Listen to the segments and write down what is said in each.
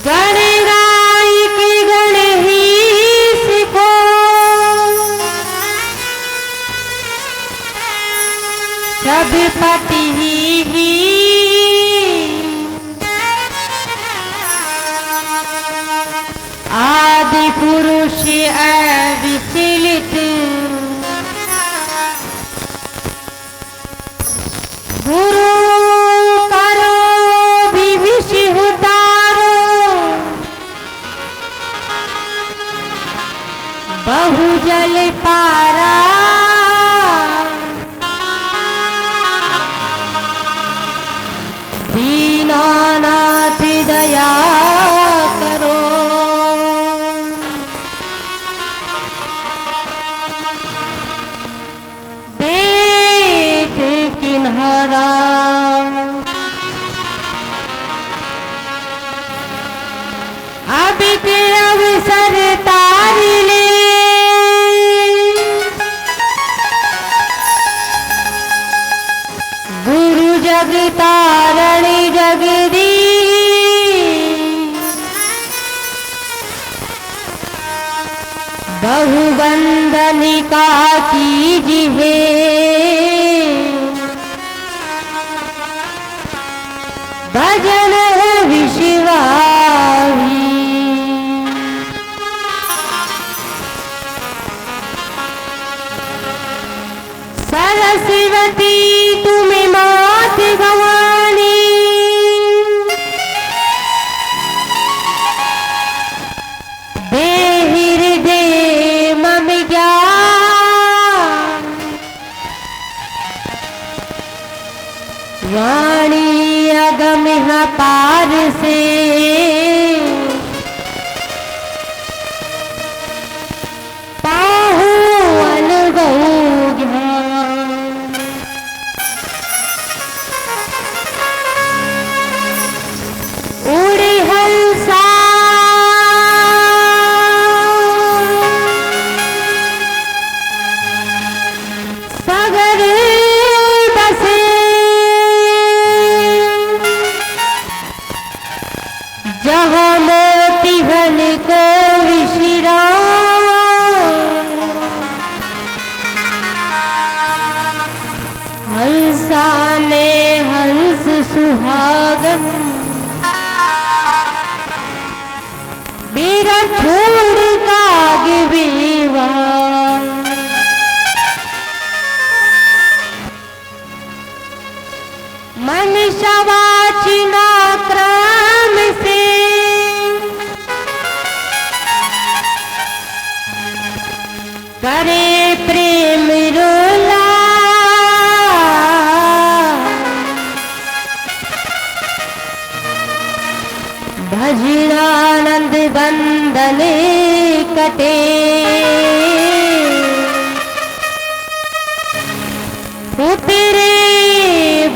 गण गाय के गण ही सिखो, सब पति ही आदि पुरुष अविचलित, गुरु करो विविश उतारो, बहुजल पारा दीनानाथ दया करो। देख किन्हरा अब के अवसर तारी ले, गुरु जग तारण जगदीश, बहुवंदनिका कीजिए, भजन विश्वाही। सरस्वती तुम्हें मात भवानी, दे हृदय मम ज्ञान, वाणी अगम पार से, पाहु अनुभव ज्ञान। उड़े हंसा सगर बसे, जहाँ मोती घन को विश्राम, हंसा ने हंस सुहागन, मेरा छोड़ काग विवाह। मन शवाचिना क्रम से, करे प्रेम रोला, भजनानंद बंदन कटे, उतरे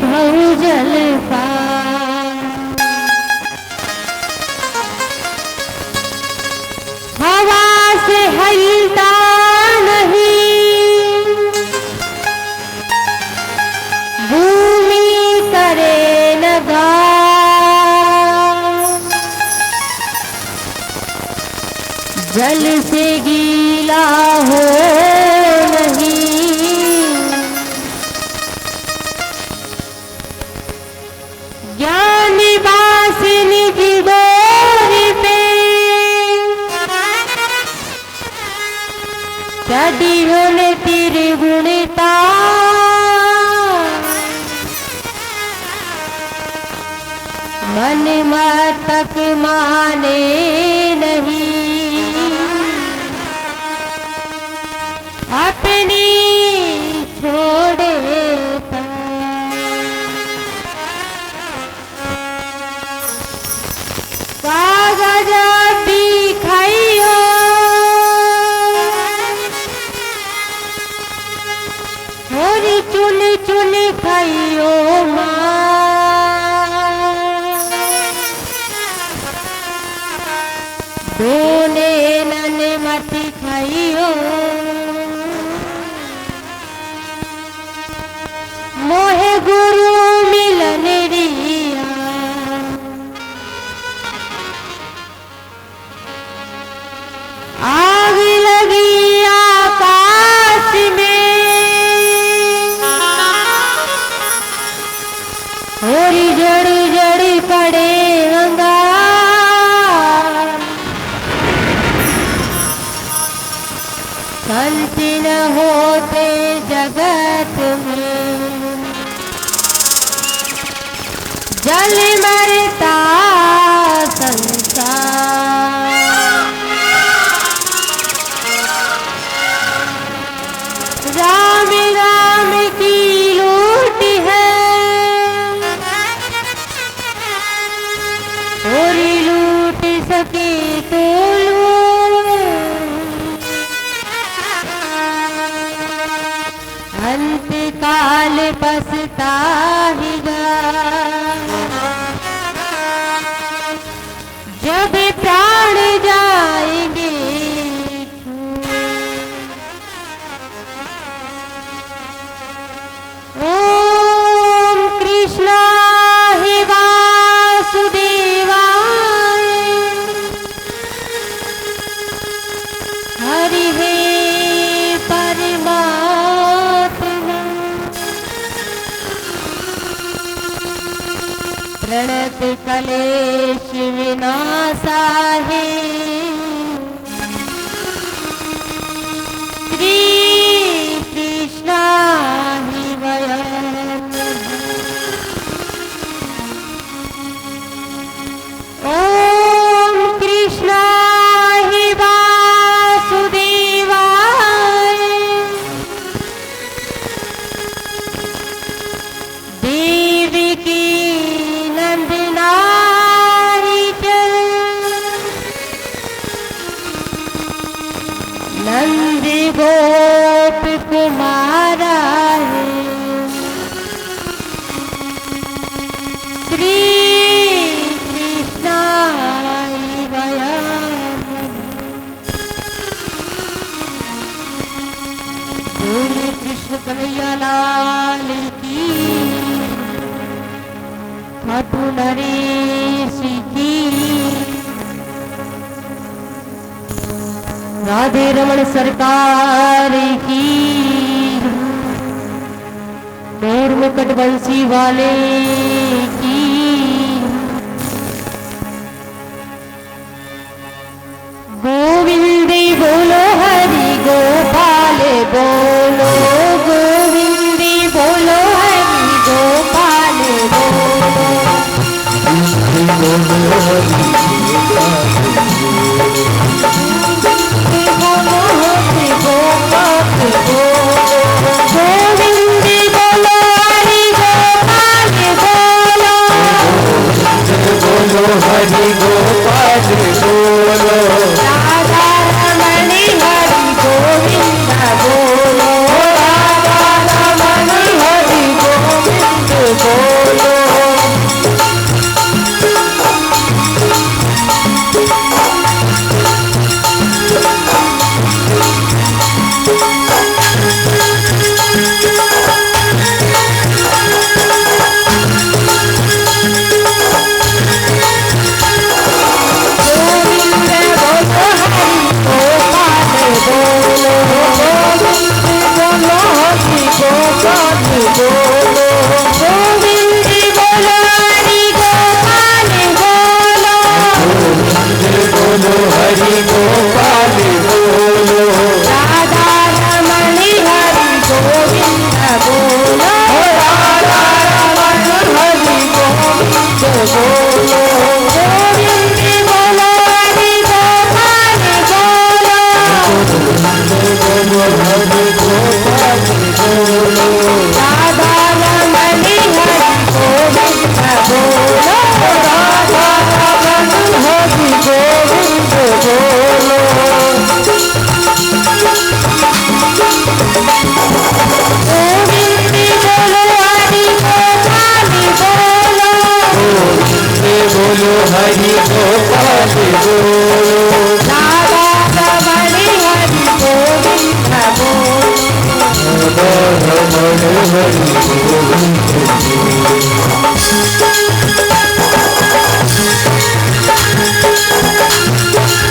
बहुजल पार। हवा से हिलता नहीं, भूमि करे लगा, जल से गीला हो नहीं, ज्ञान बास निज डोर पे, चढ़ी होन त्रिगुणता, मन मस्तक माने नहीं, अपनी छोड़े कागज भी खाइयो, थोड़ी चुन चुन खाइयो दोने नन मत खाइयो, मोहे गुरु मिलन रिया, होते जगत में, जल मरता संसार। राम राम की लूट है और लूट सके तो अंत काल पछताएगा जब प्राण जाएंगे। ओम कृष्णाय वासुदेवाय, हरि हे परमात्मा, प्रणत कलेश विनाशाय, श्री कृष्णाय वयम्। ओम कृष्णाय वासुदेवाय, देवकी नंदनाय च, नंद गोप कुमाराय, श्री कृष्णाय वयम्। बोले कृष्ण कन्हैया लाल की, खाटू नरेश की, राधे रमण सरकार की, गौर मुकट बंसी वाले की। गोविंद बोलो हरि गोपाल बोलो, गोविंद बोलो हरि गोपाल बोलो, हरि गोपाल बोलो, राधा रमण हरि गोविंद बोलो, राधा रमण हरि गोविंद बोलो। हरि गोपाल बोलो, राधा रमण हरि गोविंद बोलो, राधा रमण हरि गोविंद बोलो, गोविंद बोलो हरि गोपाल बोलो, हरि गोपाल बोलो, राधा रमण हरि गोविंद बोलो, राधा रमण हरि गोविंद बोलो। गोविंद बोलो हरि गोपाल बोलो, बोलो हरि गोपाल बोलो, राधा रमण हरि गोविंद बोलो, राधा रमण हरि गोविंद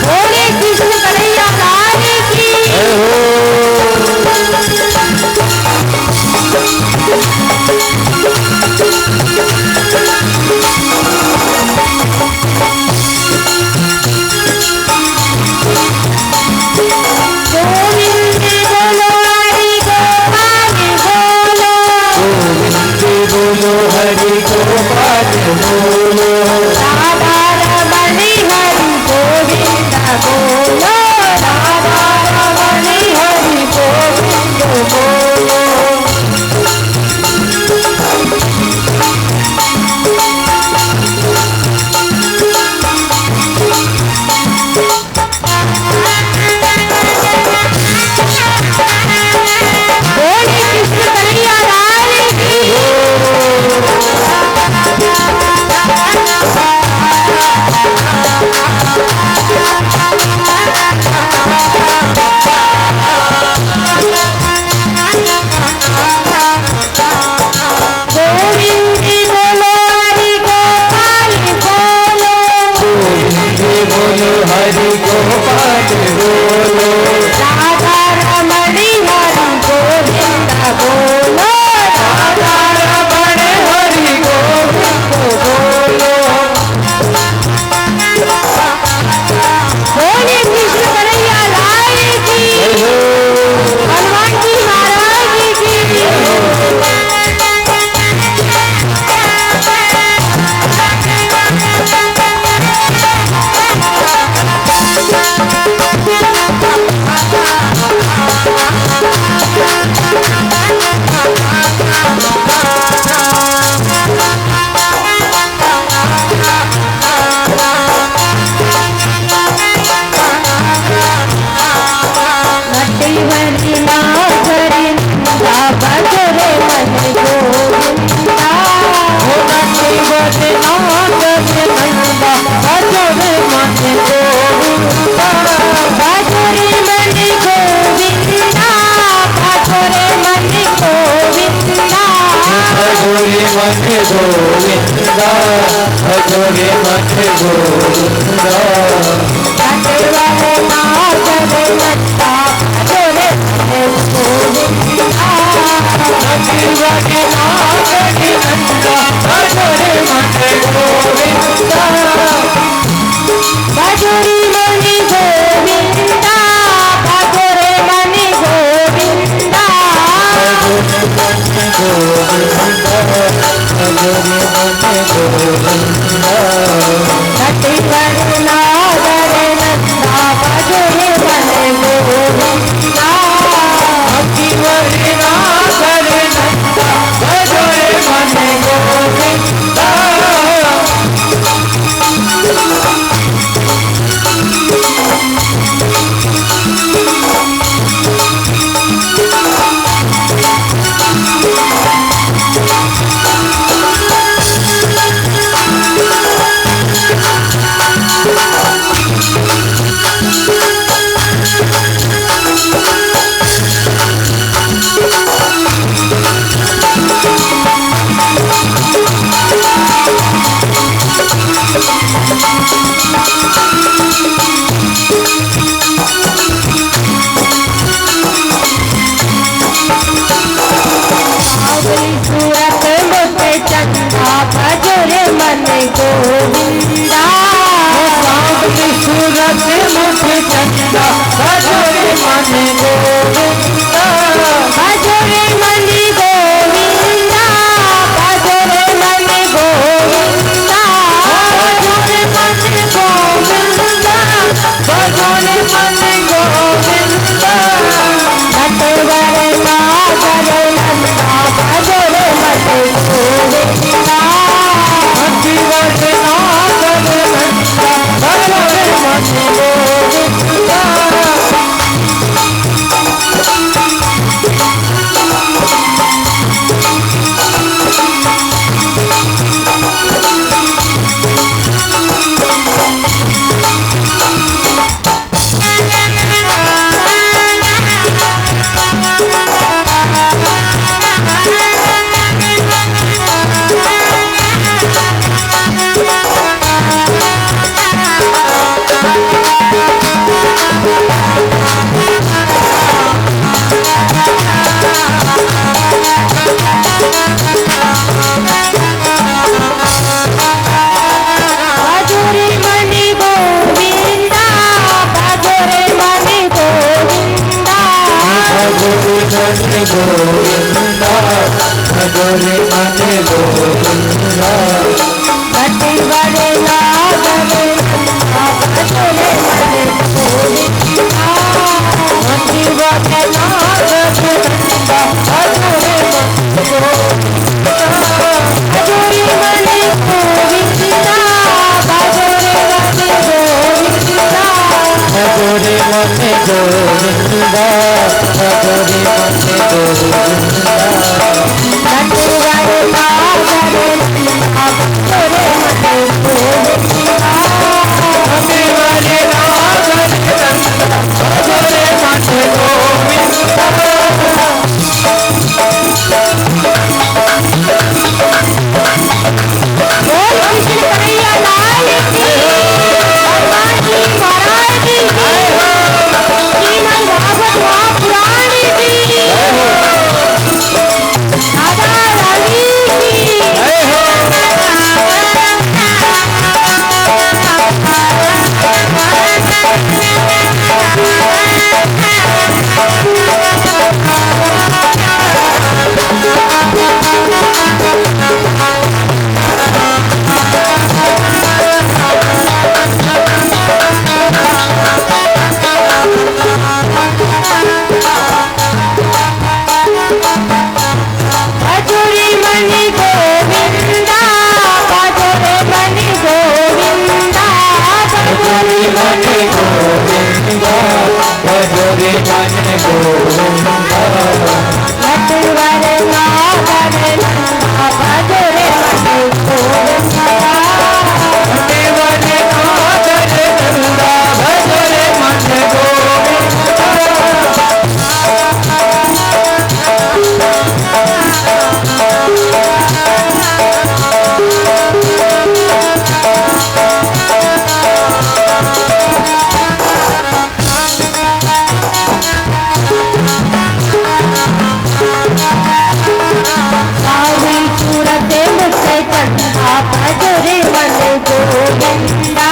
बोले कृष्ण कन्हैया लाल की। गोविंद बोलो हरि गोपाल बोलो राधा रमण हरि गोविंद बोलो राधा रमण हरि गोविंद बोलो बोले कृष्ण कन्हैया लाल की हनुमान जी महाराज की मथे गोविंदा भजोरे मथे गोविंदा भजोरी मणि गोविंदा भजोरे मणि गोविंदा गोविंदा भजोरे मने गोविंदा घटे बड़े लाडले भजोरे मने गोविंदा घटे बड़े लाडले भजोरे मने गोविंदा भजोरे मने गोविंदा भजोरे मने गोविंदा भजोरे मने गोविंदा भजोरे मने गोविंदा घटे बड़े लाडले भजोरे मने गोविंदा गोविंदा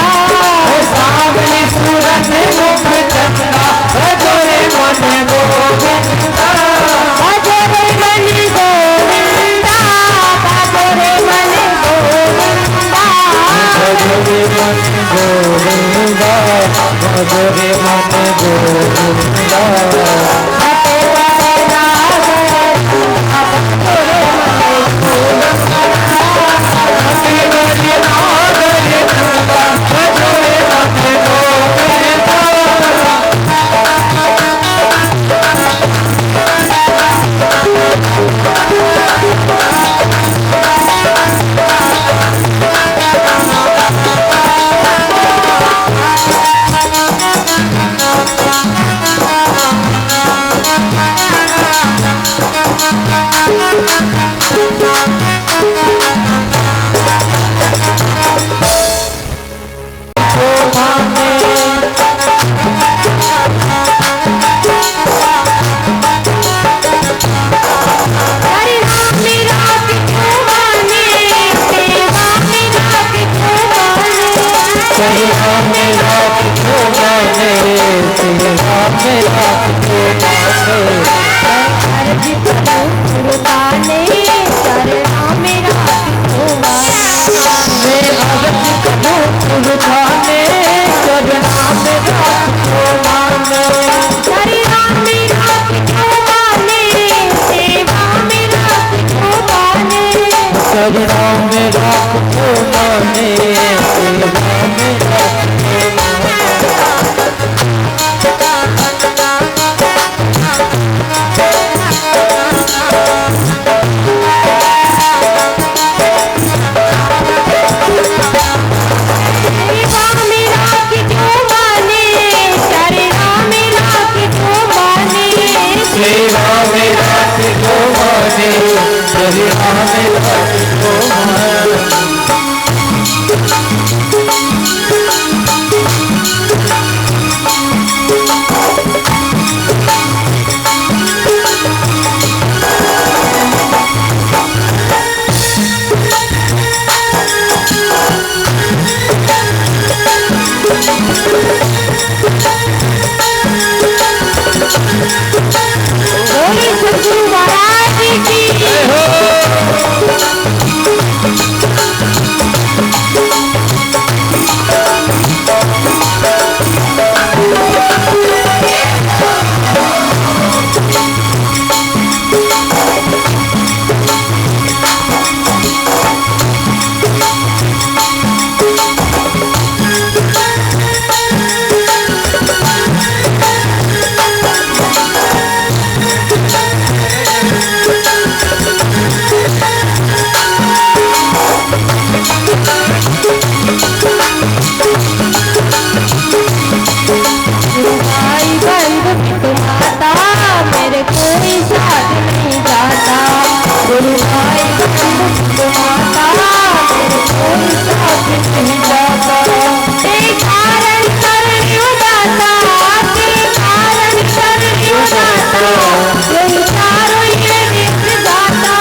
सावली सूरत मुख चंदा भजो रे मन गोविंदा भजो रे मन गोविंदा भजो रे मन गोविंदा भजो रे मन गोविंदा भजो रे मन गोविंदा हटे वाले राग भजो रे मन गोविंदा हटे वाले राग भजो रे मन गोविंदा हरि राम मेरा पिछू माने सेवा मेरा पिछू माने सही मेरा पिछो माने सेवा मेरा पिछो माने अर्ज करूं गुरुताने चरणा मेरा पिछू माने मैं अर्ज करूं सुल्ताने चरना मेरा पिछो माने हरि राम मेरा पिछू माने सेवा मेरा पिछू माने चरना मेरा पिछो माने सेवा मेरा पिछो माने सेवा मेरा पिछू माने चरणा मेरा पिछू माने सेवा मेरा पिछो माने चरना मेरा पिछो माने बोले सद्गुरु महाराज की भाई बंधु पिता माता मेरे कोई साथ नहीं जाता गुरु भाई बंधु पिता माता मेरे कोई साथ नहीं जाता तेरे कारण करनी उदाता तेरे कारण करनी उदाता यही चारों ये देख जाता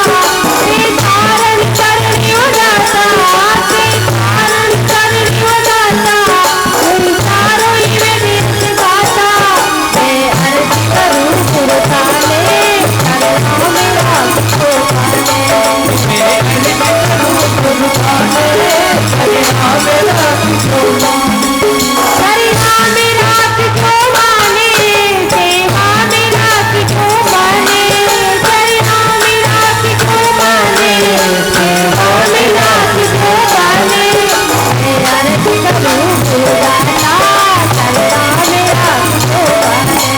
तेरे कारण करनी उदाता तेरे कारण करनी उदाता यही चारों ये देख जाता मैं अर्ज करूं गुरुताने चरणों मेरा पिछो माने हरि राम मेरा पिछो माने सेवा मेरा पिछो माने हरि राम मेरा पिछो माने सेवा मेरा पिछो माने मैं अर्ज करूं गुरुदाता चरणा मेरा पिछो माने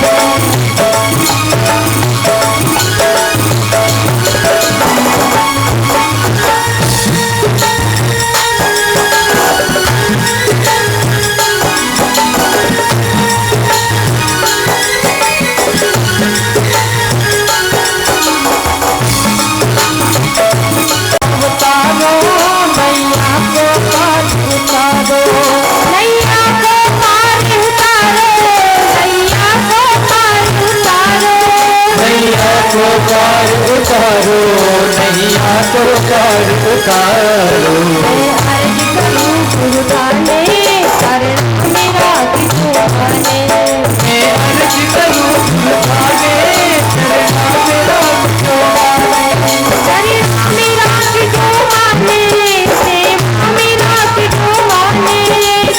उतारो नैया को पार उतारो नैया को पार उतारो नैया को पार उतारो नैया को पार उतारो नैया को पार उतारो मैं अर्ज करूं गुरुदाने माने मैं अर्ज करूं पुरखाने चरणा में राख जो माने चरणा में राख जो माने सेवा में राख जो माने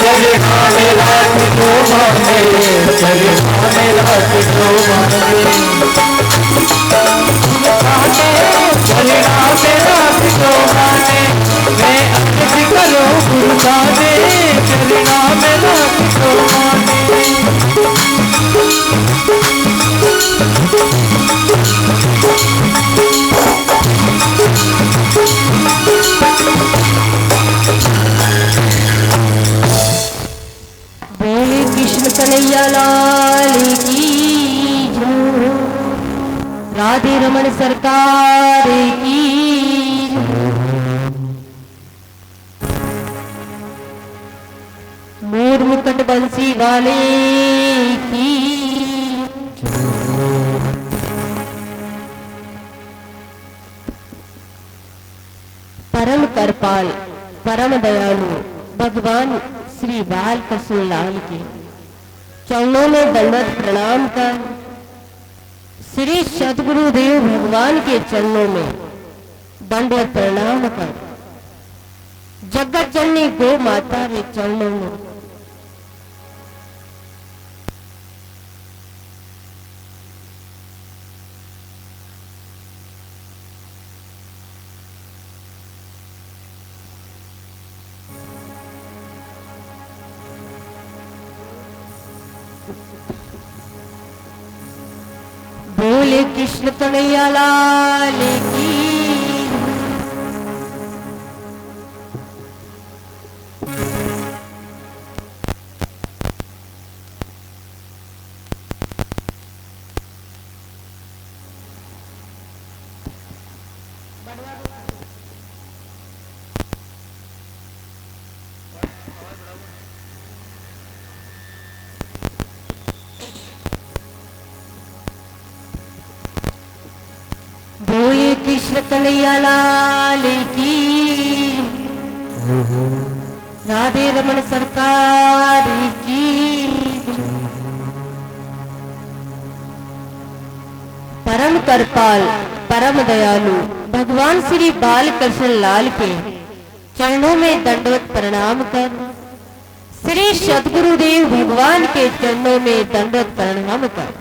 चरणा में राख जो माने चरणा में राख जो माने चरणा में राख जो माने मैं अर्ज करूं पुरखाने चरणा में राख जो माने बोले कृष्ण कन्हैया लाल की जय। राधे रमन सरकार की जय। मोर मुकुट बंसी वाले की परम कृपाल परम दयालु भगवान श्री बाल कृष्ण लाल के चरणों में दंडवत प्रणाम कर श्री सदगुरुदेव भगवान के चरणों में दंडवत प्रणाम कर जगत जननी गो माता के चरणों में बोले कृष्ण कन्हैया लाल की बोले कृष्ण कन्हैया लाल की राधे रमन सरकार की परम कृपाल परम दयालु भगवान श्री बाल कृष्ण लाल के चरणों में दंडवत प्रणाम कर श्री सदगुरुदेव भगवान के चरणों में दंडवत प्रणाम कर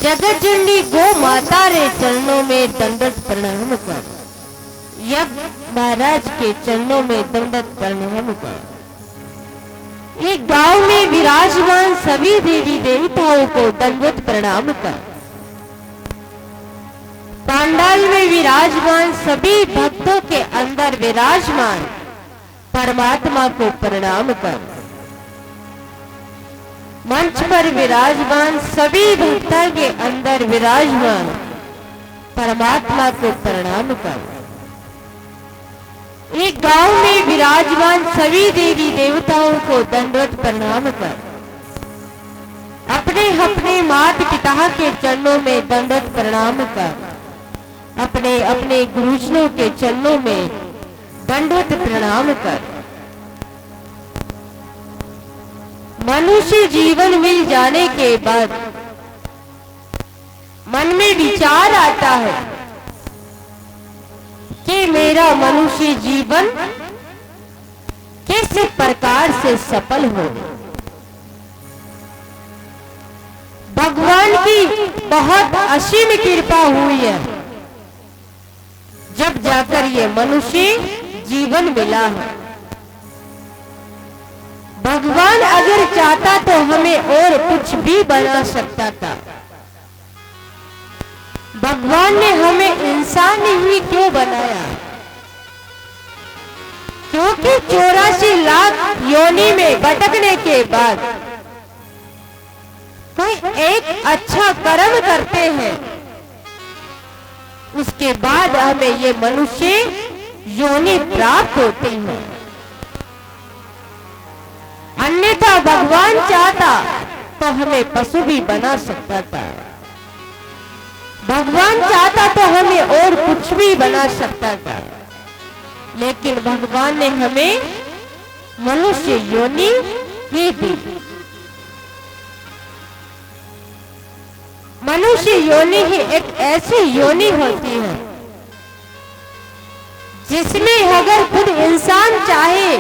जगत जननी गो माता रे चरणों में दंडवत प्रणाम कर यज्ञ महाराज के चरणों में दंडवत प्रणाम कर एक गांव में विराजमान सभी देवी देवताओं को दंडवत प्रणाम कर पांडाल में विराजमान सभी भक्तों के अंदर विराजमान परमात्मा को प्रणाम कर मंच पर विराजमान सभी भक्तों के अंदर विराजमान परमात्मा को प्रणाम कर एक गांव में विराजमान सभी देवी देवताओं को दंडवत प्रणाम कर अपने अपने माता पिता के चरणों में दंडवत प्रणाम कर अपने अपने गुरुजनों के चरणों में दंडवत प्रणाम कर मनुष्य जीवन मिल जाने के बाद मन में विचार आता है कि मेरा मनुष्य जीवन किस प्रकार से सफल हो। भगवान की बहुत असीम कृपा हुई है जब जाकर ये मनुष्य जीवन मिला है। भगवान अगर चाहता तो हमें और कुछ भी बना सकता था। भगवान ने हमें इंसान ही क्यों बनाया? क्योंकि 84 लाख योनि में भटकने के बाद कोई एक अच्छा कर्म करते हैं, उसके बाद हमें ये मनुष्य योनि प्राप्त होती है। अन्यथा भगवान चाहता तो हमें पशु भी बना सकता था। भगवान चाहता तो हमें और कुछ भी बना सकता था, लेकिन भगवान ने हमें मनुष्य योनि हे देवी, मनुष्य योनि ही एक ऐसी योनि होती है जिसमें अगर खुद इंसान चाहे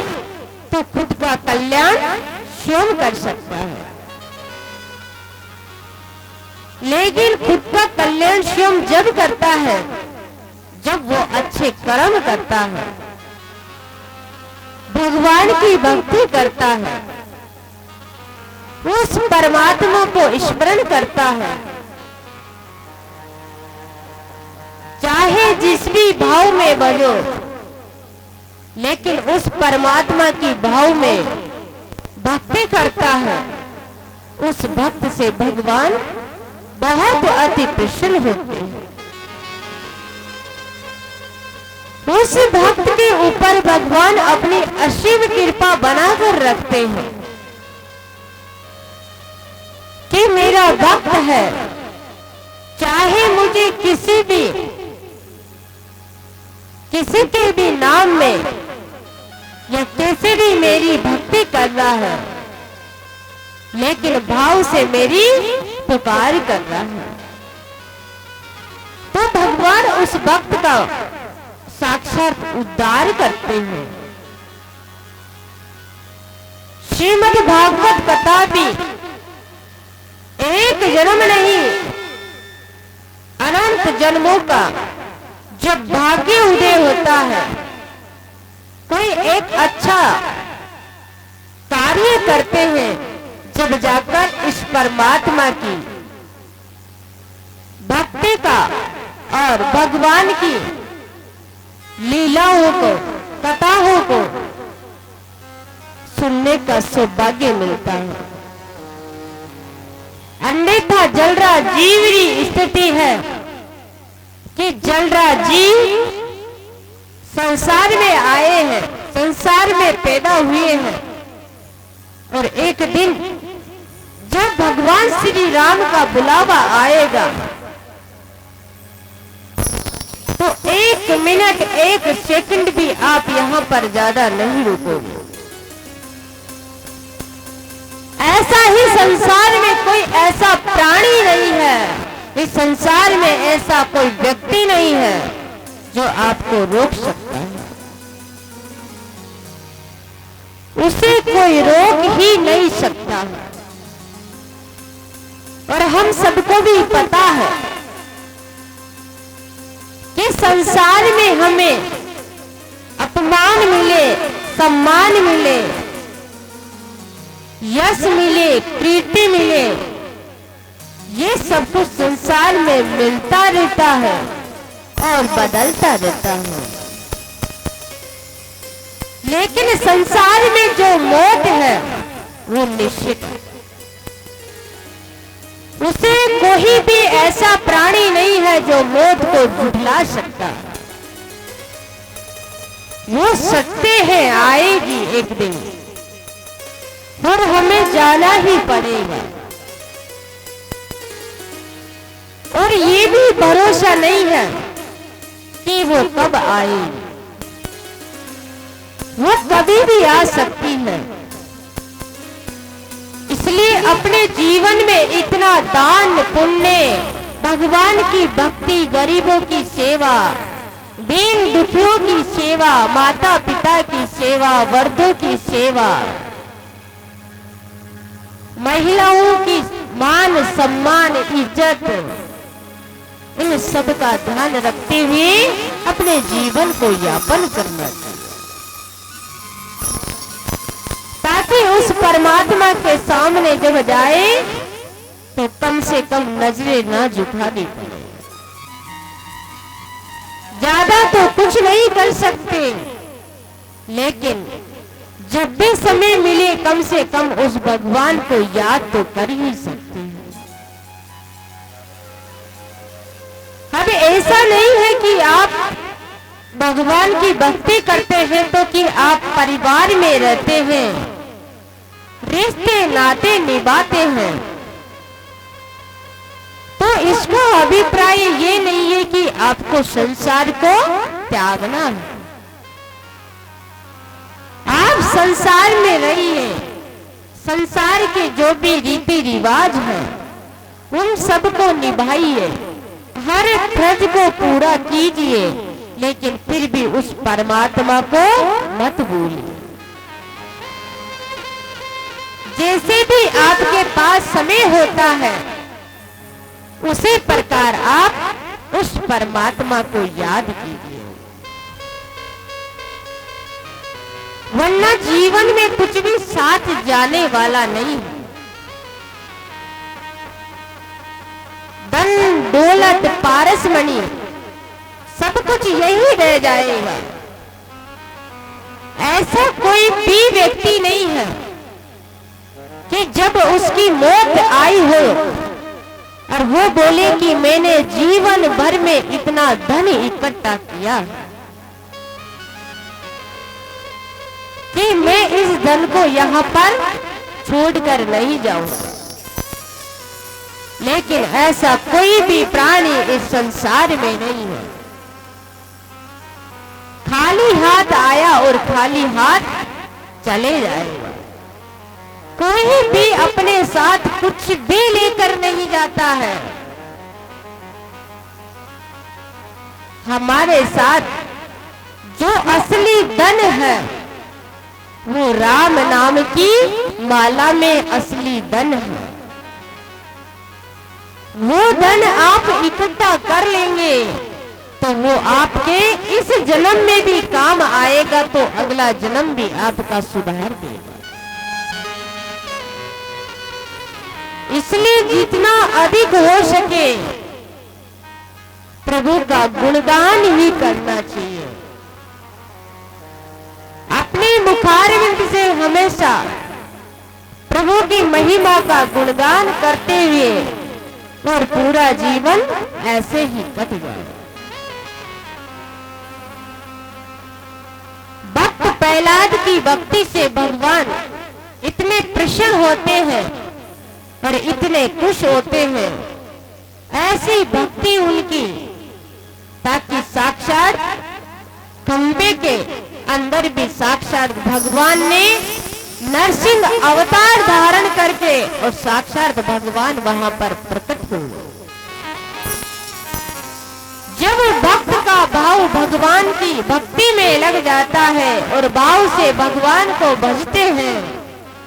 तो खुद का कल्याण स्वयं कर सकता है, लेकिन खुद का कल्याण स्वयं जब करता है जब वो अच्छे कर्म करता है, भगवान की भक्ति करता है, उस परमात्मा को स्मरण करता है, चाहे जिस भी भाव में बनो, लेकिन उस परमात्मा की भाव में भक्ति करता है, उस भक्त से भगवान बहुत अति प्रसन्न होते हैं। उस भक्त के ऊपर भगवान अपनी असीम कृपा बनाकर रखते हैं कि मेरा भक्त है, चाहे मुझे किसी के भी नाम में या कैसे भी मेरी भक्ति कर रहा है, लेकिन भाव से मेरी पुकार कर रहा है, तो भगवान उस भक्त का साक्षात उद्धार करते हैं। श्रीमद् भागवत कथा भी एक जन्म नहीं, अनंत जन्मों का जब भाग्य उदय होता है, कोई एक अच्छा कार्य करते हैं, जब जाकर इस परमात्मा की भक्ति का और भगवान की लीलाओं को, कथाओं को सुनने का सौभाग्य मिलता है। अन्यथा जलरा जीवरी स्थिति है कि जलरा जीव संसार में आए हैं, संसार में पैदा हुए हैं, और एक दिन जब भगवान श्री राम का बुलावा आएगा तो एक मिनट एक सेकंड भी आप यहां पर ज्यादा नहीं रुकोगे। ऐसा ही संसार में कोई ऐसा प्राणी नहीं है, इस संसार में ऐसा कोई व्यक्ति नहीं है जो आपको रोक सकता है, उसे कोई रोक ही नहीं सकता है। और हम सबको भी पता है कि संसार में हमें अपमान मिले, सम्मान मिले, यश मिले, कीर्ति मिले, ये सब कुछ संसार में मिलता रहता है और बदलता रहता है, लेकिन संसार में जो मौत है वो निश्चित है। उसे कोई भी ऐसा प्राणी नहीं है जो मौत को झुठला सकता। वो सत्य है, आएगी एक दिन और हमें जाना ही पड़ेगा। और ये भी भरोसा नहीं है कि वो कब आएगी, वो कभी भी आ सकती है। इसलिए अपने जीवन में इतना दान पुण्य, भगवान की भक्ति, गरीबों की सेवा, दीन दुखियों की सेवा, माता पिता की सेवा, वृद्धों की सेवा, महिलाओं की मान सम्मान इज्जत, इन सब का ध्यान रखते हुए अपने जीवन को यापन करना चाहिए, ताकि उस परमात्मा के सामने जब जाए तो कम से कम नजरें ना झुकानी पड़े। ज्यादा तो कुछ नहीं कर सकते, लेकिन जब भी समय मिले कम से कम उस भगवान को याद तो कर ही सकते हैं। अब ऐसा नहीं है कि आप भगवान की भक्ति करते हैं तो कि आप परिवार में रहते हैं, रिश्ते नाते निभाते हैं, तो इसका अभिप्राय ये नहीं है कि आपको संसार को त्यागना है। आप संसार में रहिए, संसार के जो भी रीति रिवाज है उन सबको निभाइए, हर फर्ज को पूरा कीजिए, लेकिन फिर भी उस परमात्मा को मत भूलिए। जैसे भी आपके पास समय होता है उसी प्रकार आप उस परमात्मा को याद कीजिए, वरना जीवन में कुछ भी साथ जाने वाला नहीं है। धन दौलत पारसमणि सब कुछ यही रह जाएगा। ऐसा कोई भी व्यक्ति नहीं है कि जब उसकी मौत आई हो और वो बोले कि मैंने जीवन भर में इतना धन इकट्ठा किया कि मैं इस धन को यहाँ पर छोड़कर नहीं जाऊंगा। लेकिन ऐसा कोई भी प्राणी इस संसार में नहीं है। खाली हाथ आया और खाली हाथ चले जाएगा। कोई भी अपने साथ कुछ भी लेकर नहीं जाता है। हमारे साथ जो असली धन है वो राम नाम की माला में असली धन है। वो धन आप इकट्ठा कर लेंगे तो वो आपके इस जन्म में भी काम आएगा, तो अगला जन्म भी आपका सुधार देगा। इसलिए जितना अधिक हो सके प्रभु का गुणगान ही करना चाहिए। अपने मुखारविंद से हमेशा प्रभु की महिमा का गुणगान करते हुए और पूरा जीवन ऐसे ही कट जाए। भक्त प्रहलाद की भक्ति से भगवान इतने प्रसन्न होते हैं और इतने खुश होते हैं, ऐसी भक्ति उनकी, ताकि साक्षात खंबे के अंदर भी साक्षात भगवान ने नरसिंह अवतार धारण करके और साक्षात भगवान वहां पर प्रकट हुए। जब भक्त का भाव भगवान की भक्ति में लग जाता है और भाव से भगवान को भजते हैं,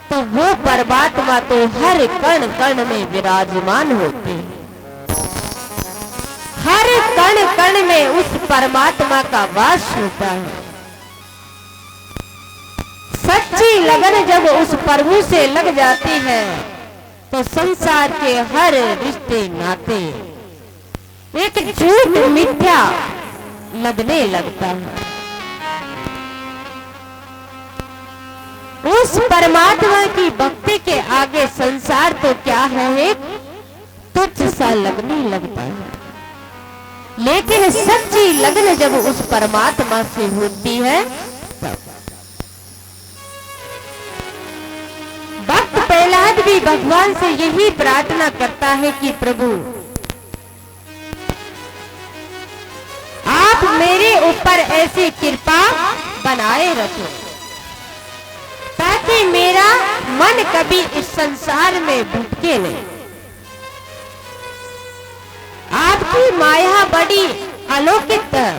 तो वो परमात्मा तो हर कण कण में विराजमान होते हैं। हर कण कण में उस परमात्मा का वास होता है। सच्ची लगन जब उस प्रभु से लग जाती है तो संसार के हर रिश्ते नाते एक झूठ मिथ्या लगने लगता है। उस परमात्मा की भक्ति के आगे संसार तो क्या है, एक तुच्छ सा लगने लगता है। लेकिन सच्ची लगन जब उस परमात्मा से होती है तब। भक्त प्रहलाद भी भगवान से यही प्रार्थना करता है कि प्रभु आप मेरे ऊपर ऐसी कृपा बनाए रखो ताकि मेरा मन कभी इस संसार में भटके नहीं। आपकी माया बड़ी अलौकिक है,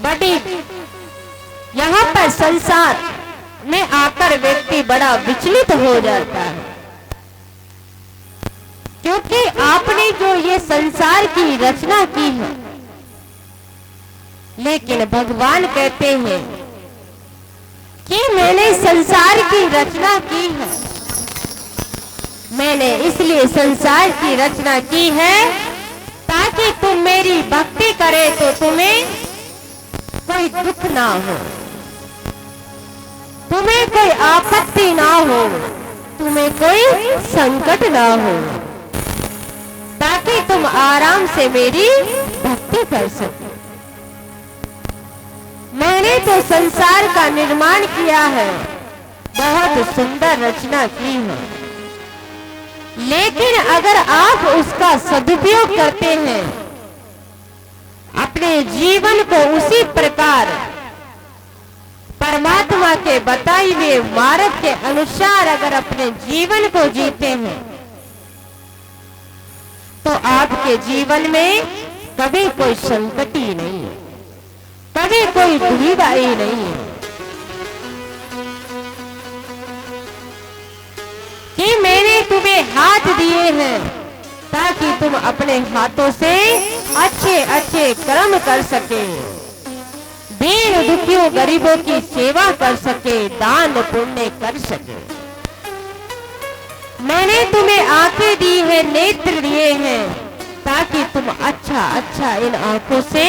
बड़ी यहाँ पर संसार में आकर व्यक्ति बड़ा विचलित हो जाता है, क्योंकि आपने जो ये संसार की रचना की है। लेकिन भगवान कहते हैं कि मैंने संसार की रचना की है, मैंने इसलिए संसार की रचना की है ताकि तुम मेरी भक्ति करे तो तुम्हें कोई दुख ना हो, तुम्हें कोई आपत्ति ना हो, तुम्हें कोई संकट ना हो, ताकि तुम आराम से मेरी भक्ति कर सको। मैंने तो संसार का निर्माण किया है, बहुत सुंदर रचना की है, लेकिन अगर आप उसका सदुपयोग करते हैं, अपने जीवन को उसी प्रकार परमात्मा के बताए हुए मार्ग के अनुसार अगर अपने जीवन को जीते हैं तो आपके जीवन में कभी कोई संकट ही नहीं है, कभी कोई दुविधा ही नहीं है कि मैंने तुम्हें हाथ दिए हैं ताकि तुम अपने हाथों से अच्छे अच्छे कर्म कर सके, दीन दुखियों गरीबों की सेवा कर सके, दान पुण्य कर सके। मैंने तुम्हें आंखें दी है, नेत्र दिए हैं ताकि तुम अच्छा अच्छा इन आंखों से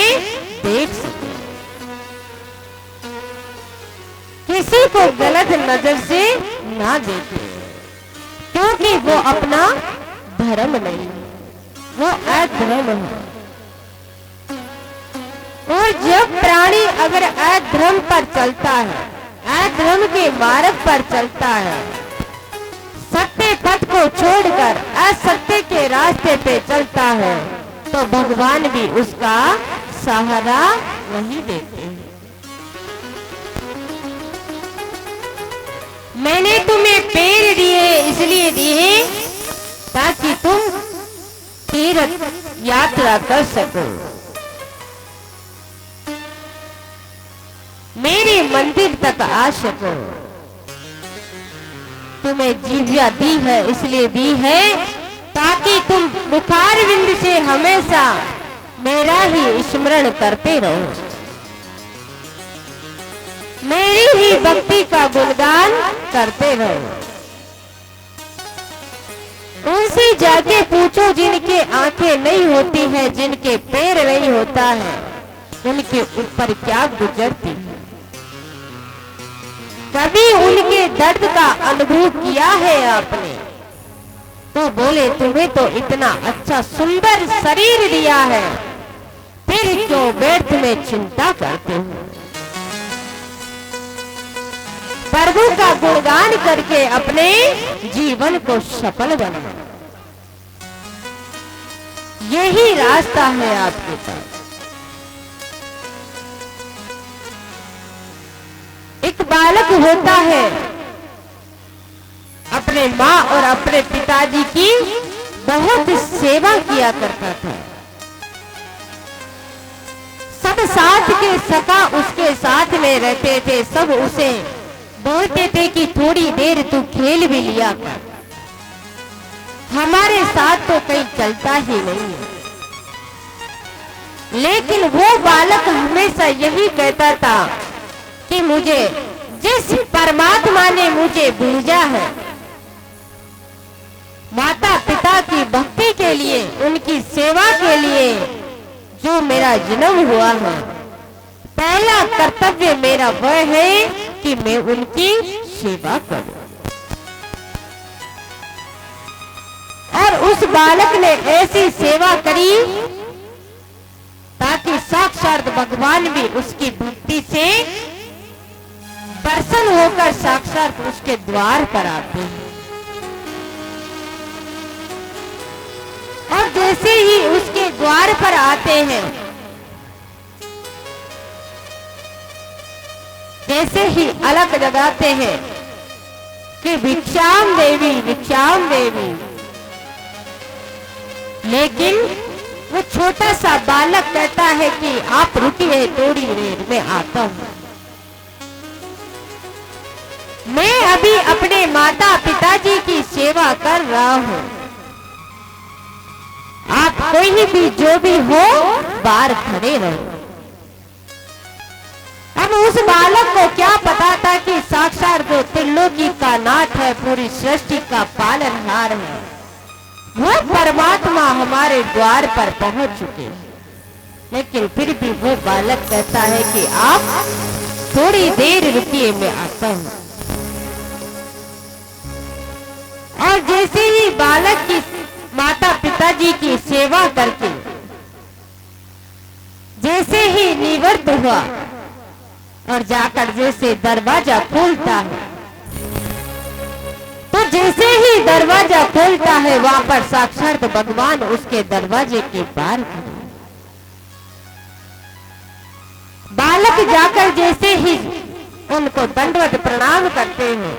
देख सके, किसी को गलत नजर से ना देखे, क्योंकि वो अपना धर्म नहीं, वो अधर्म है। और जब प्राणी अगर अधर्म पर चलता है, अधर्म के मार्ग पर चलता है, सत्य पथ को छोड़कर असत्य के रास्ते पे चलता है, तो भगवान भी उसका सहारा नहीं देते हैं। मैंने तुम्हें पैर दिए इसलिए दिए ताकि तुम तीर्थ यात्रा कर सको, मेरे मंदिर तक आ सको। तुम्हें जिह्वा दी है इसलिए दी है ताकि तुम मुखार बिंद से हमेशा मेरा ही स्मरण करते रहो, मेरी ही भक्ति का गुणगान करते रहो। उनसे जाके पूछो जिनके आंखें नहीं होती है, जिनके पैर नहीं होता है, उनके ऊपर क्या गुजरती है। कभी उनके दर्द का अनुभव किया है आपने? तो बोले तुम्हें तो इतना अच्छा सुंदर शरीर दिया है, फिर क्यों व्यर्थ में चिंता करते हो। प्रभु का गुणगान करके अपने जीवन को सफल बनाओ, यही रास्ता है आपके पास। एक बालक होता है, अपने माँ और अपने पिताजी की बहुत सेवा किया करता था। सब साथ के सखा उसके साथ में रहते थे, सब उसे बोलते थे कि थोड़ी देर तू खेल भी लिया कर, हमारे साथ तो कहीं चलता ही नहीं है। लेकिन वो बालक हमेशा यही कहता था कि मुझे जिस परमात्मा ने मुझे भेजा है, माता पिता की भक्ति के लिए, उनकी सेवा के लिए जो मेरा जन्म हुआ है, पहला कर्तव्य मेरा वह है कि मैं उनकी सेवा करूं। और उस बालक ने ऐसी सेवा करी ताकि साक्षात भगवान भी उसकी भक्ति से प्रसन्न होकर साक्षात उसके द्वार पर आते हैं। और जैसे ही उसके द्वार पर आते हैं, जैसे ही अलग जगाते हैं कि भिक्षाम देवी भिक्षाम देवी, लेकिन वो छोटा सा बालक कहता है कि आप रुकिए, थोड़ी देर में आता हूं, मैं अभी अपने माता पिताजी की सेवा कर रहा हूं, आप कोई भी जो भी हो बाहर खड़े रहो। अब उस बालक को क्या पता था कि साक्षात जो त्रिलोकी का नाथ है, पूरी सृष्टि का पालनहार है, वो परमात्मा हमारे द्वार पर पहुंच चुके हैं। लेकिन फिर भी वो बालक कहता है कि आप थोड़ी देर रुकिए, मैं आता हूं। और जैसे ही बालक की माता पिताजी की सेवा करके जैसे ही निवृत्त हुआ और जाकर जैसे दरवाजा खोलता है, तो जैसे ही दरवाजा खोलता है वहां पर साक्षात भगवान उसके दरवाजे के पार खड़े। बालक जाकर जैसे ही उनको दंडवत प्रणाम करते हैं।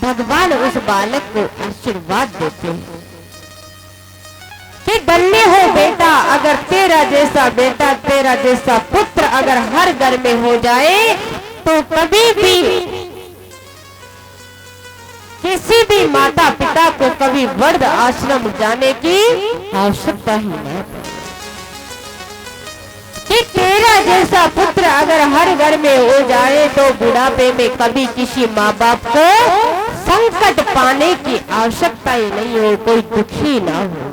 भगवान उस बालक को आशीर्वाद देते हैं कि धन्य हो बेटा, अगर तेरा जैसा बेटा, तेरा जैसा पुत्र अगर हर घर में हो जाए तो कभी भी किसी भी माता पिता को कभी वृद्ध आश्रम जाने की आवश्यकता ही नहीं पड़े। कि तेरा जैसा पुत्र अगर हर घर में हो जाए तो बुढ़ापे में कभी किसी माँ बाप को संकट पाने की आवश्यकता ही नहीं हो, कोई दुखी ना हो।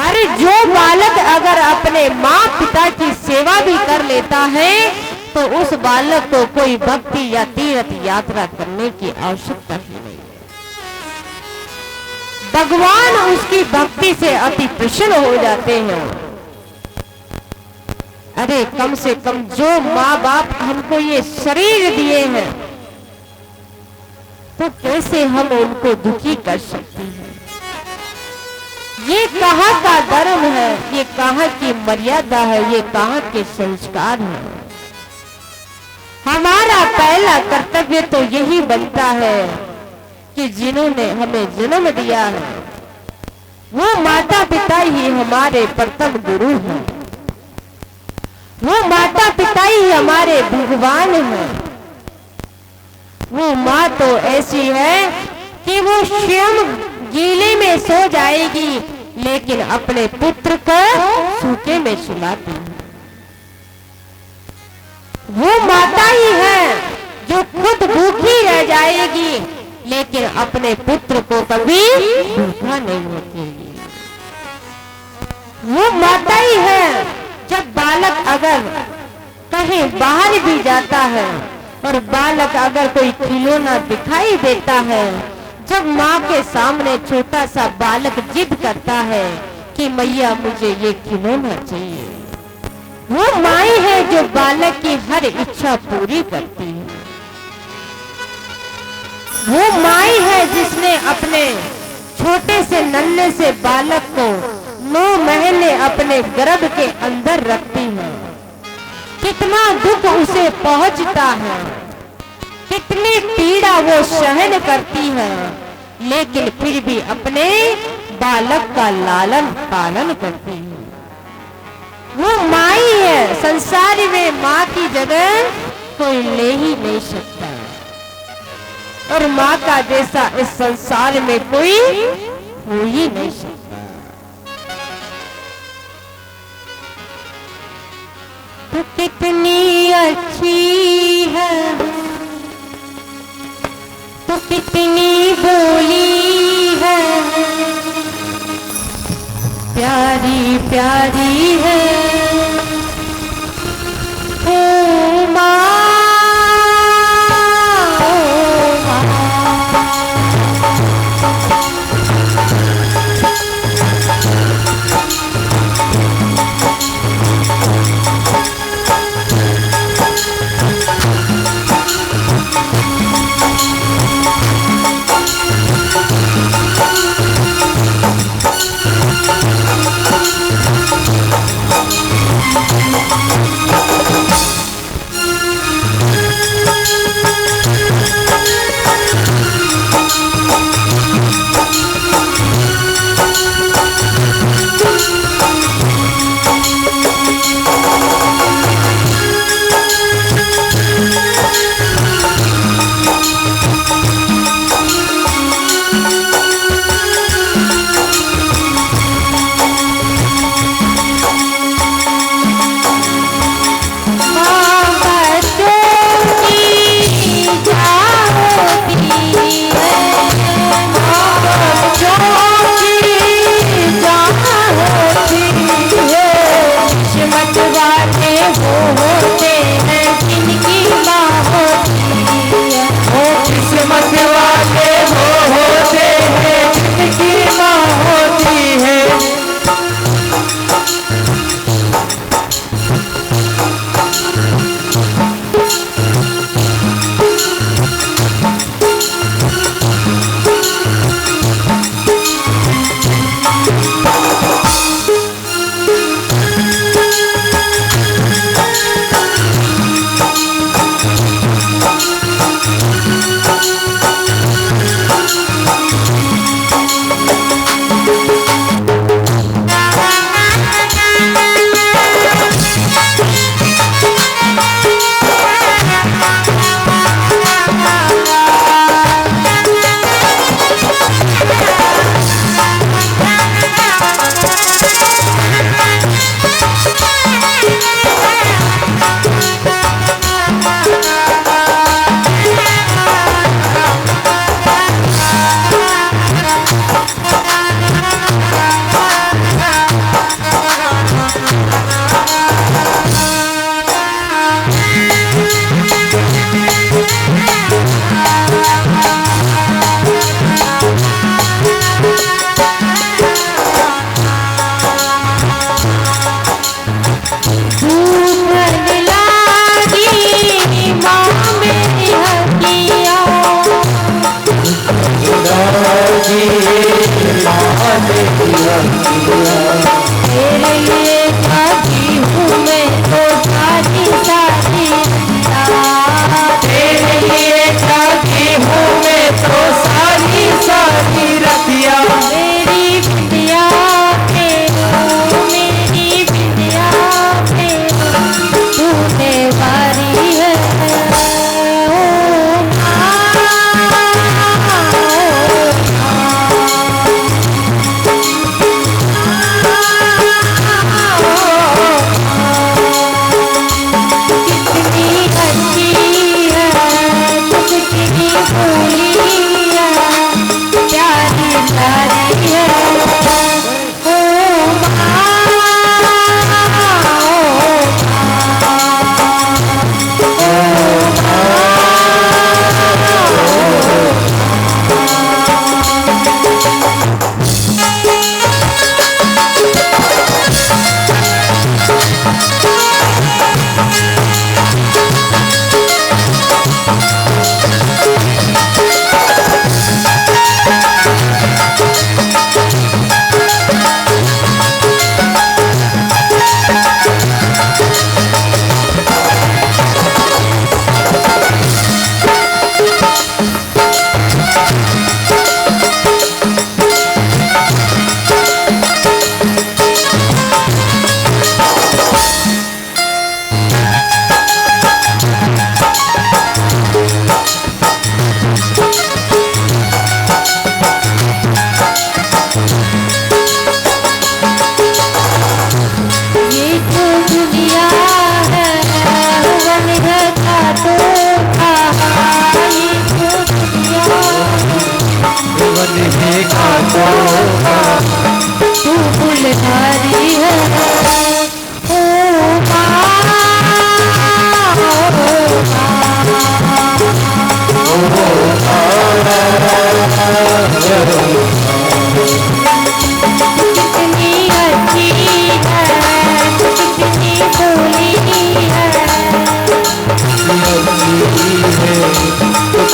अरे जो बालक अगर अपने माँ पिता की सेवा भी कर लेता है तो उस बालक को कोई भक्ति या तीर्थ यात्रा करने की आवश्यकता ही नहीं है। भगवान उसकी भक्ति से अति प्रसन्न हो जाते हैं। अरे कम से कम जो माँ बाप हमको ये शरीर दिए हैं तो कैसे हम उनको दुखी कर सकते हैं? ये कहाँ का धर्म है, ये कहाँ की मर्यादा है, ये कहाँ के संस्कार है? हमारा पहला कर्तव्य तो यही बनता है कि जिन्होंने हमें जन्म दिया है वो माता पिता ही हमारे प्रथम गुरु हैं। वो माता पिता ही हमारे भगवान हैं। वो माँ तो ऐसी है कि वो स्वयं गीले में सो जाएगी लेकिन अपने पुत्र को सूखे में सुलाती है। वो माता ही है जो खुद भूखी रह जाएगी लेकिन अपने पुत्र को कभी भूखा नहीं होती। वो माता ही है जब बालक अगर कहीं बाहर भी जाता है और बालक अगर कोई खिलौना दिखाई देता है, जब माँ के सामने छोटा सा बालक जिद करता है कि मैया मुझे ये खिलौना चाहिए, वो माँ है जो बालक की हर इच्छा पूरी करती है। वो माँ है जिसने अपने छोटे से नन्हे से बालक को 9 महीने अपने गर्भ के अंदर रखती है। कितना दुख उसे पहुंचता है, कितनी पीड़ा वो सहन करती है, लेकिन फिर भी अपने बालक का लालन पालन करती है। वो माँ ही है, संसार में माँ की जगह कोई ले ही नहीं सकता और माँ का जैसा इस संसार में कोई हो ही नहीं सकता। तो कितनी अच्छी है, तो कितनी भोली है, प्यारी प्यारी है ओ माँ।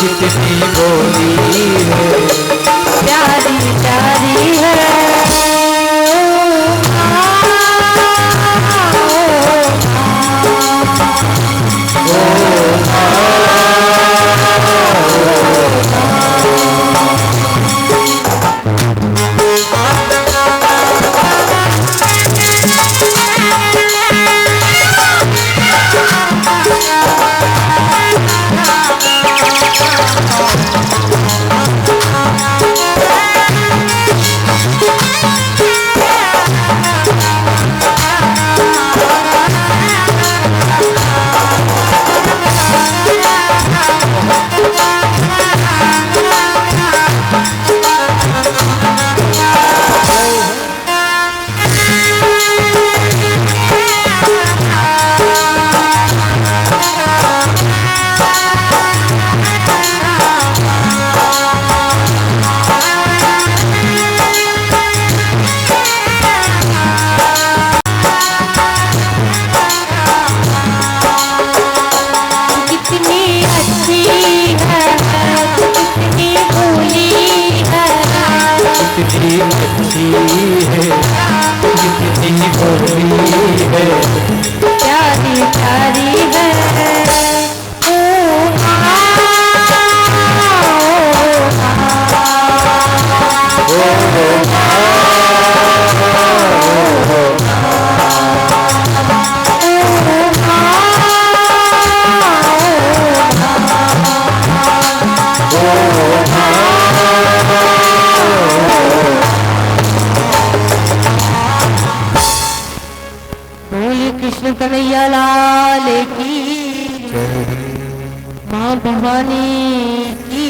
कितनी बोली है, प्यारी प्यारी है। कितनी अच्छी है, कितनी बोली है, प्यारी प्यारी है। कृष्ण कन्हैया लाल की, माँ भवानी की।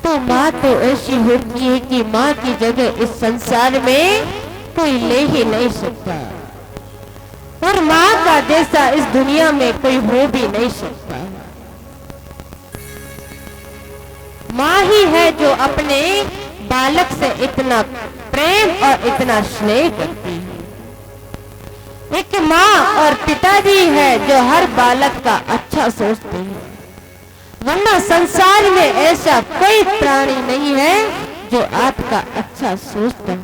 तो माँ तो ऐसी होती है कि माँ की जगह इस संसार में कोई ले ही नहीं सकता, और माँ का जैसा इस दुनिया में कोई हो भी नहीं सकता। माँ ही है जो अपने बालक से इतना प्रेम और इतना स्नेह करती है। एक माँ और पिताजी है जो हर बालक का अच्छा सोचते हैं, वरना संसार में ऐसा कोई प्राणी नहीं है जो आपका अच्छा सोचता है।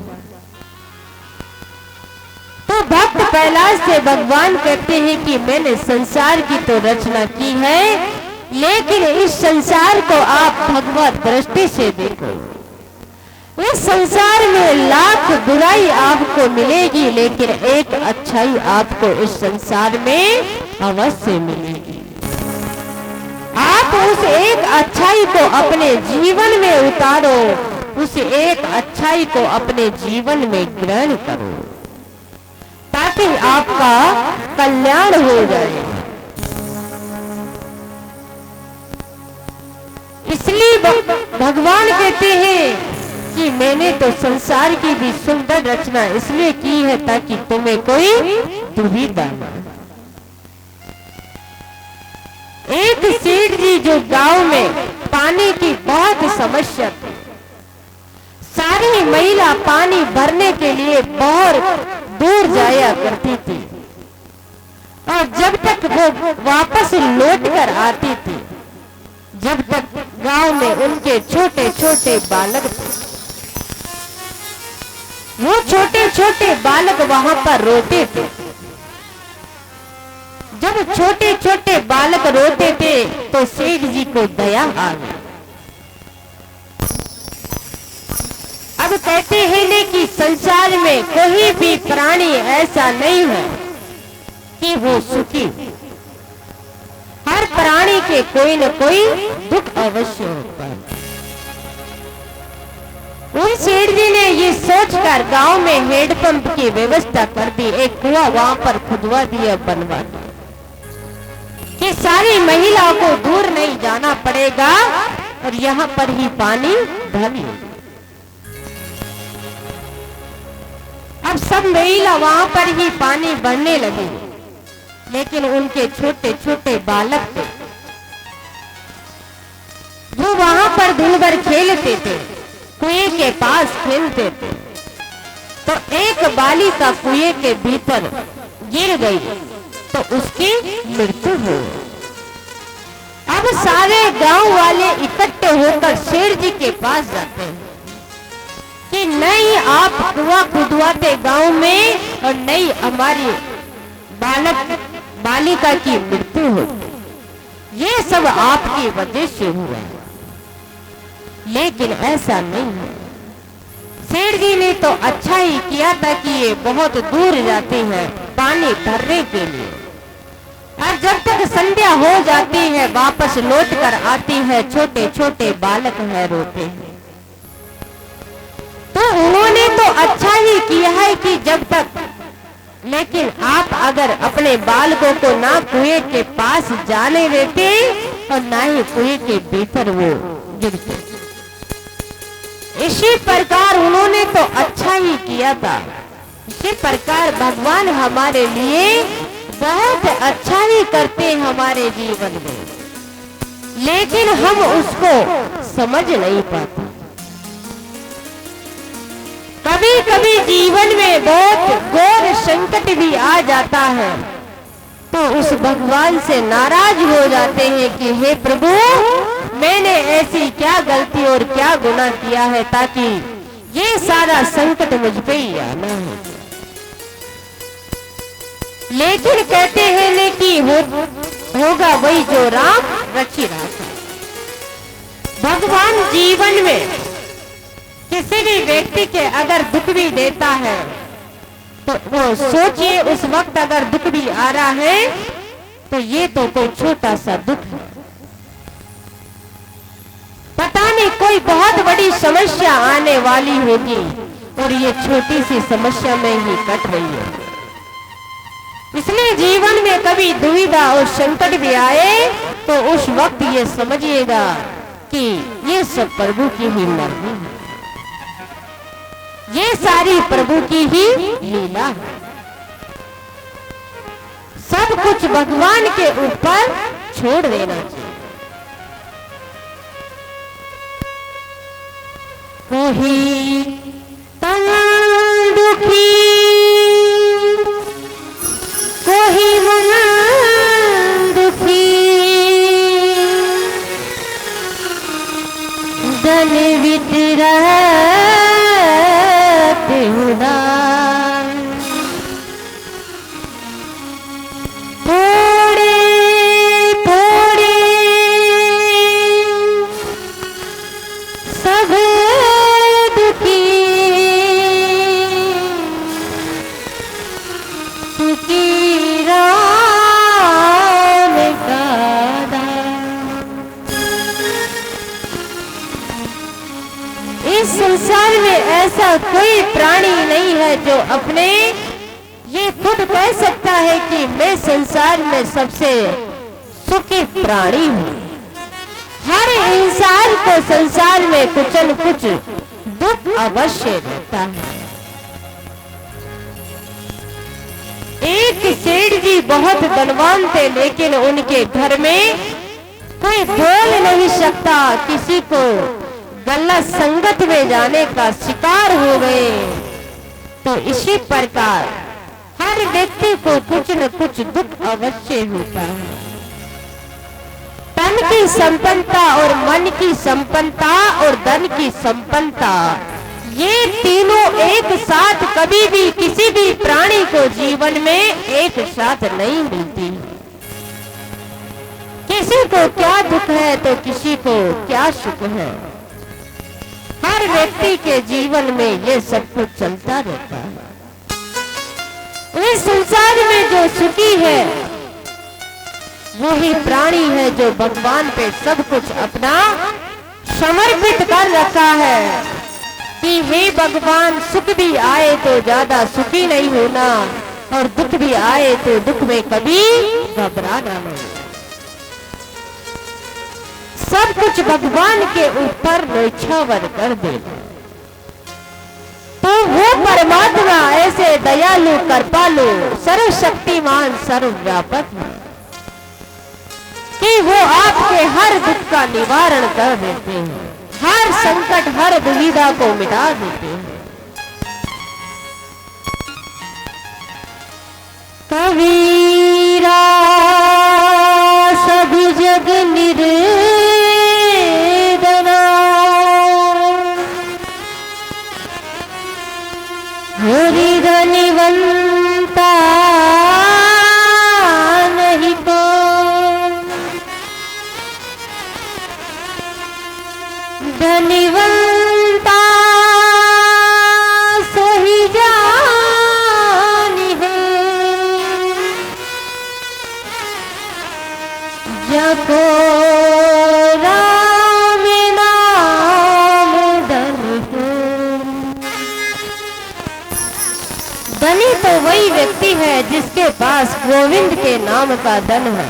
तो भक्त प्रहलाद से भगवान कहते हैं कि मैंने संसार की तो रचना की है, लेकिन इस संसार को आप भगवत दृष्टि से देखो। इस संसार में लाख बुराई आपको मिलेगी, लेकिन एक अच्छाई आपको इस संसार में अवश्य मिलेगी। आप उस एक अच्छाई को अपने जीवन में उतारो, उस एक अच्छाई को अपने जीवन में ग्रहण करो, ताकि आपका कल्याण हो जाए। इसलिए भगवान कहते हैं कि मैंने तो संसार की भी सुंदर रचना इसलिए की है ताकि तुम्हें कोई दुविधा न। एक सेठ जी जो गांव में पानी की बहुत समस्या थी, सारी महिला पानी भरने के लिए बहुत दूर जाया करती थी, और जब तक वो वापस लौट कर आती थी, जब तक गांव में उनके छोटे छोटे बालक थे, वो छोटे छोटे बालक वहां पर रोते थे। जब छोटे छोटे बालक रोते थे तो सेठ जी को दया आ गई। अब कहते हैं कि संसार में कोई भी प्राणी ऐसा नहीं है कि वो सुखी। हर प्राणी के कोई न कोई दुख अवश्य होता है। उन सेठ जी ने ये सोचकर गांव में हैंडपंप की व्यवस्था कर दी, एक कुआं वहां पर खुदवा दिया, बनवा दिया कि सारी महिलाओं को दूर नहीं जाना पड़ेगा और यहाँ पर ही पानी भर लो। अब सब महिला वहां पर ही पानी भरने लगी, लेकिन उनके छोटे छोटे बालक थे जो वहां पर दिन भर खेलते थे, कुएं के पास खेलते थे। तो एक बालिका कुएं के भीतर गिर गई तो उसकी मृत्यु हो गई। अब सारे गांव वाले इकट्ठे होकर शेर जी के पास जाते हैं कि नहीं आप कुआं खुदवाते गांव में और नहीं हमारी बालिका की मृत्यु होती। ये सब आपकी वजह से हुआ, लेकिन ऐसा नहीं है। शेर जी ने तो अच्छा ही किया था कि ये बहुत दूर जाती है पानी भरने के लिए, और जब तक संध्या हो जाती है वापस लौट कर आती है, छोटे छोटे बालक है रोते हैं। तो उन्होंने तो अच्छा ही किया है कि जब तक, लेकिन आप अगर अपने बालकों को ना कुएं के पास जाने देते और ना ही कुएं के भीतर वो गिरते, इसी प्रकार उन्होंने तो अच्छा ही किया था। इसी प्रकार भगवान हमारे लिए बहुत अच्छा ही करते हमारे जीवन में, लेकिन हम उसको समझ नहीं पाते। कभी कभी जीवन में बहुत घोर संकट भी आ जाता है तो उस भगवान से नाराज हो जाते हैं कि हे प्रभु, मैंने ऐसी क्या गलती और क्या गुनाह किया है ताकि ये सारा संकट मुझ पे ही आना है। लेकिन कहते हैं ने कि होगा वही जो राम रची रहा। भगवान जीवन में किसी भी व्यक्ति के अगर दुख भी देता है तो वो सोचिए उस वक्त अगर दुख भी आ रहा है तो ये तो कोई छोटा सा दुख है, पता नहीं कोई बहुत बड़ी समस्या आने वाली होगी और ये छोटी सी समस्या में ही कट रही है। इसलिए जीवन में कभी दुविधा और संकट भी आए तो उस वक्त ये समझिएगा कि ये सब प्रभु की ही मर्जी है, ये सारी प्रभु की ही लीला है। सब कुछ भगवान के ऊपर छोड़ देना चाहिए। कोई तन दुखी कोई मन दुखी, जन वितरते उदास, थोड़े थोड़े सब दुखी, सुखी राम का दास। इस संसार में ऐसा कोई प्राणी नहीं है जो अपने ये खुद कह सकता है कि मैं संसार में सबसे सुखी प्राणी हूँ। हर इंसान को संसार में कुछ न कुछ दुख अवश्य रहता है। एक सेठ जी बहुत धनवान थे, लेकिन उनके घर में कोई बोल नहीं सकता, किसी को गलत संगत में जाने का शिकार हो गए। तो इसी प्रकार हर व्यक्ति को कुछ न कुछ दुख अवश्य होता है। तन की संपन्नता और मन की संपन्नता और धन की संपन्नता, ये तीनों एक साथ कभी भी किसी भी प्राणी को जीवन में एक साथ नहीं मिलती। किसी को क्या दुख है तो किसी को क्या सुख है। हर व्यक्ति के जीवन में ये सब कुछ चलता रहता है। इस संसार में जो सुखी है वही प्राणी है जो भगवान पे सब कुछ अपना समर्पित कर रखा है कि हे भगवान, सुख भी आए तो ज्यादा सुखी नहीं होना और दुख भी आए तो दुख में कभी घबराना नहीं। सब कुछ भगवान के ऊपर न्यौछावर कर देना। तो वो परमात्मा ऐसे दयालु, कृपालु, सर्वशक्तिमान, सर्वव्यापक है कि वो आपके हर दुख का निवारण कर देते हैं, हर संकट, हर दुविधा को मिटा देते हैं। कबीरा सब जग निर जको राम नाम धनी तो वही व्यक्ति है जिसके पास गोविंद के नाम का धन है।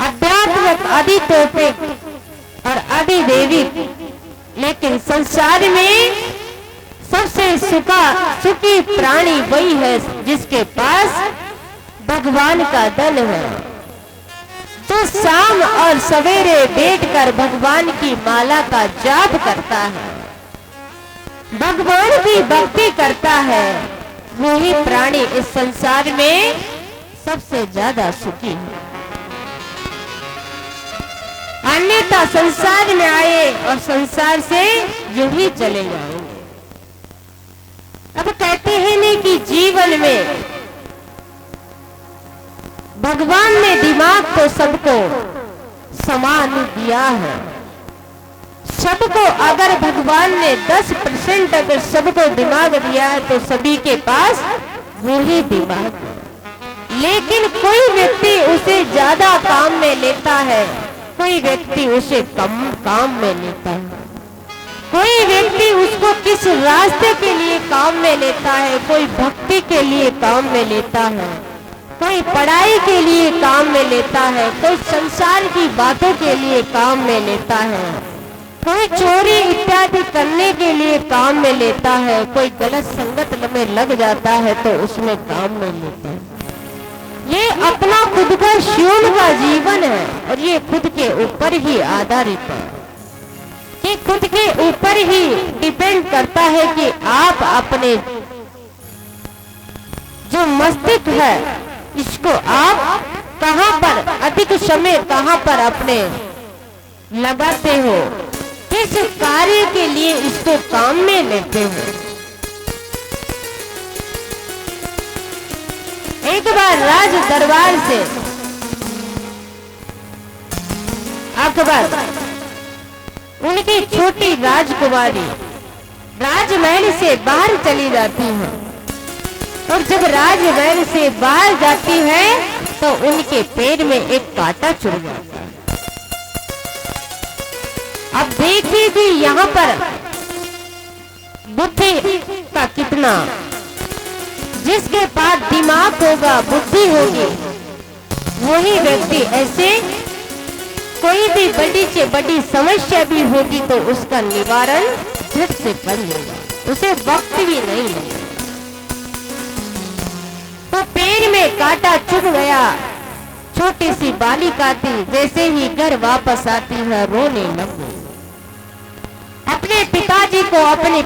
अध्यात्मक आदि टॉपिक और आदि देविक, लेकिन संसार में सबसे सुखी प्राणी वही है जिसके पास भगवान का धन है, तो शाम और सवेरे बैठकर भगवान की माला का जाप करता है, भगवान की भक्ति करता है, वही प्राणी इस संसार में सबसे ज्यादा सुखी है। अन्यथा संसार में आए और संसार से यही चले जाएंगे। अब कहते हैं नहीं कि जीवन में भगवान ने दिमाग तो सबको समान दिया है। सबको अगर भगवान ने 10% अगर सबको दिमाग दिया है तो सभी के पास वही दिमाग है, लेकिन कोई व्यक्ति उसे ज्यादा काम में लेता है, कोई व्यक्ति उसे कम काम में लेता है, कोई व्यक्ति उसको किस रास्ते के लिए काम में लेता है, कोई भक्ति के लिए काम में लेता है, कोई पढ़ाई के लिए काम में लेता है, कोई संसार की बातों के लिए काम में लेता है, कोई चोरी इत्यादि करने के लिए काम में लेता है, कोई गलत संगत में लग जाता है तो उसमें काम में लेता है। ये अपना खुद का शून्य का जीवन है और ये खुद के ऊपर ही आधारित है, ये खुद के ऊपर ही डिपेंड करता है कि आप अपने जो मस्तिष्क है इसको आप कहां पर अधिक समय कहां पर अपने लगाते हो, किस कार्य के लिए इसको काम में लेते हो। एक बार राज दरबार से अकबर उनकी छोटी राजकुमारी राजमहल से बाहर चली जाती है, और जब राजमहल से बाहर जाती है तो उनके पैर में एक कांटा चुभ जाता है। अब देखिए कि यहाँ पर बुद्धि का कितना, जिसके पास दिमाग होगा, बुद्धि होगी, वही व्यक्ति ऐसे कोई भी बड़ी से बड़ी समस्या भी होगी तो उसका निवारण झट से कर लेगा, उसे वक्त भी नहीं लगेगा। तो पैर में कांटा चुभ गया, छोटी सी बालिका थी, जैसे ही घर वापस आती है रोने लग गई। अपने पिताजी को अपनी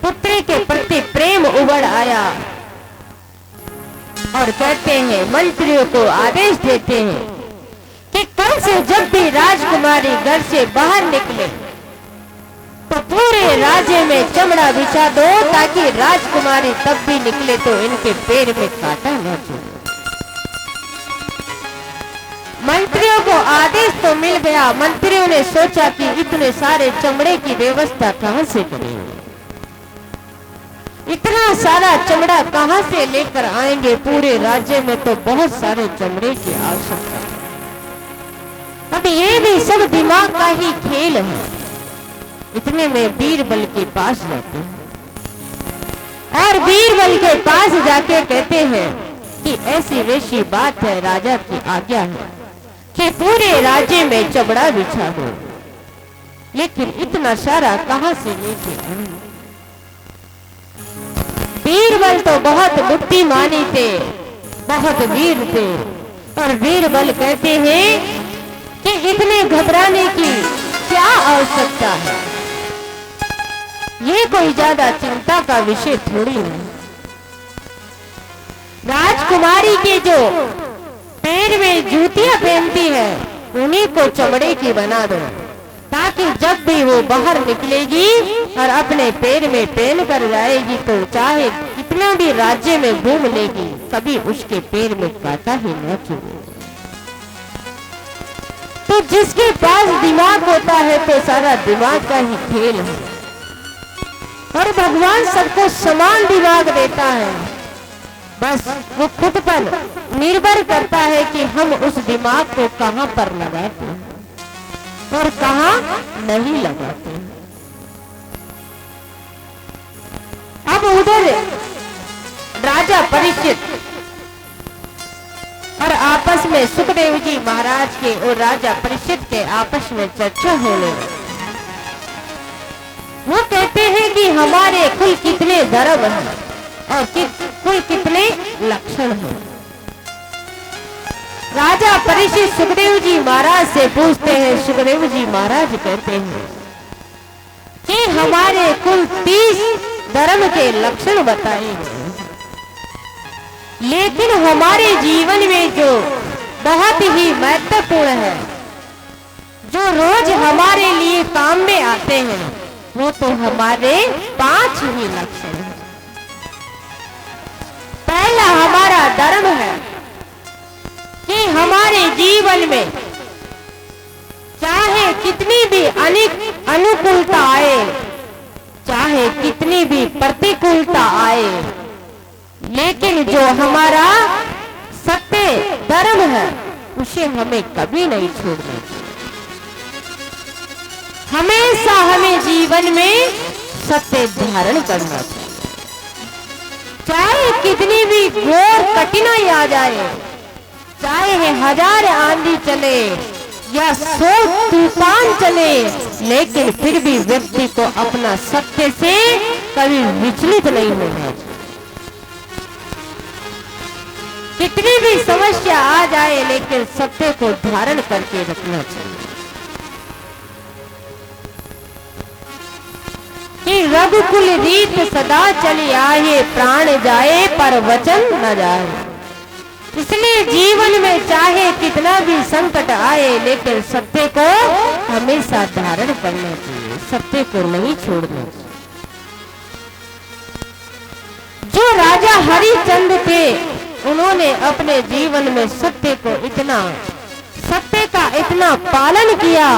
पुत्री के प्रति प्रेम उबड़ आया और कहते हैं, मंत्रियों को आदेश देते हैं कि कल से जब भी राजकुमारी घर से बाहर निकले तो पूरे राज्य में चमड़ा बिछा दो, ताकि राजकुमारी तब भी निकले तो इनके पैर में कांटा न चुभे। मंत्रियों को आदेश तो मिल गया। मंत्रियों ने सोचा कि इतने सारे चमड़े की व्यवस्था कहां से करेंगे, इतना सारा चमड़ा कहां से लेकर आएंगे, पूरे राज्य में तो बहुत सारे चमड़े की आवश्यकता है। अब ये भी सब दिमाग का ही खेल है। इतने में बीरबल के पास जाते हैं और बीरबल के पास जाके कहते हैं कि ऐसी वैसी बात है, राजा की आज्ञा है कि पूरे राज्य में चमड़ा बिछा दो, लेकिन इतना सारा कहां से लेके आए। बीरबल तो बहुत बुद्धिमानी थे, बहुत वीर थे, और बीरबल कहते हैं कि इतने घबराने की क्या आवश्यकता है, ये कोई ज्यादा चिंता का विषय थोड़ी है। राजकुमारी के जो पैर में जूतियां पहनती है उन्हीं को चमड़े की बना दो, ताकि जब भी वो बाहर निकलेगी और अपने पैर में पहन कर जाएगी तो चाहे कितना भी राज्य में घूम लेगी, कभी उसके पैर में कांटा ही न चुभे। तो जिसके पास दिमाग होता है तो सारा दिमाग का ही खेल है, और भगवान सबको समान दिमाग देता है, बस वो खुद पर निर्भर करता है कि हम उस दिमाग को कहां पर लगाते हैं और कहां नहीं लगाते हैं। अब उधर राजा परीक्षित और आपस में सुखदेव जी महाराज के और राजा परीक्षित के आपस में चर्चा होने लगी। वो कहते हैं कि हमारे कुल कितने धर्म हैं और कुल कितने लक्षण हैं। राजा परीक्षित सुखदेव जी महाराज से पूछते हैं। सुखदेव जी महाराज कहते हैं कि हमारे कुल 30 धर्म के लक्षण बताए गए, लेकिन हमारे जीवन में जो बहुत ही महत्वपूर्ण है, जो रोज हमारे लिए काम में आते हैं, वो तो हमारे 5 ही लक्षण हैं। पहला हमारा धर्म है कि हमारे जीवन में चाहे कितनी भी अनुकूलता आए, चाहे कितनी भी प्रतिकूलता आए, लेकिन जो हमारा सत्य धर्म है उसे हमें कभी नहीं छोड़ना चाहिए। हमेशा हमें जीवन में सत्य धारण करना चाहिए। चाहे कितनी भी घोर कठिनाई आ जाए, चाहे 1000 आंधी चले या 100 तूफान चले, लेकिन फिर भी व्यक्ति को अपना सत्य से कभी विचलित नहीं होना चाहिए। कितनी भी समस्या आ जाए, लेकिन सत्य को धारण करके रखना चाहिए कि रघुकुल रीत सदा चली आए, प्राण जाए पर वचन न जाए। इसलिए जीवन में चाहे कितना भी संकट आए, लेकिन सत्य को हमेशा धारण करना चाहिए, सत्य को नहीं छोड़ना चाहिए। जो राजा हरिश्चंद्र थे, उन्होंने अपने जीवन में सत्य का इतना पालन किया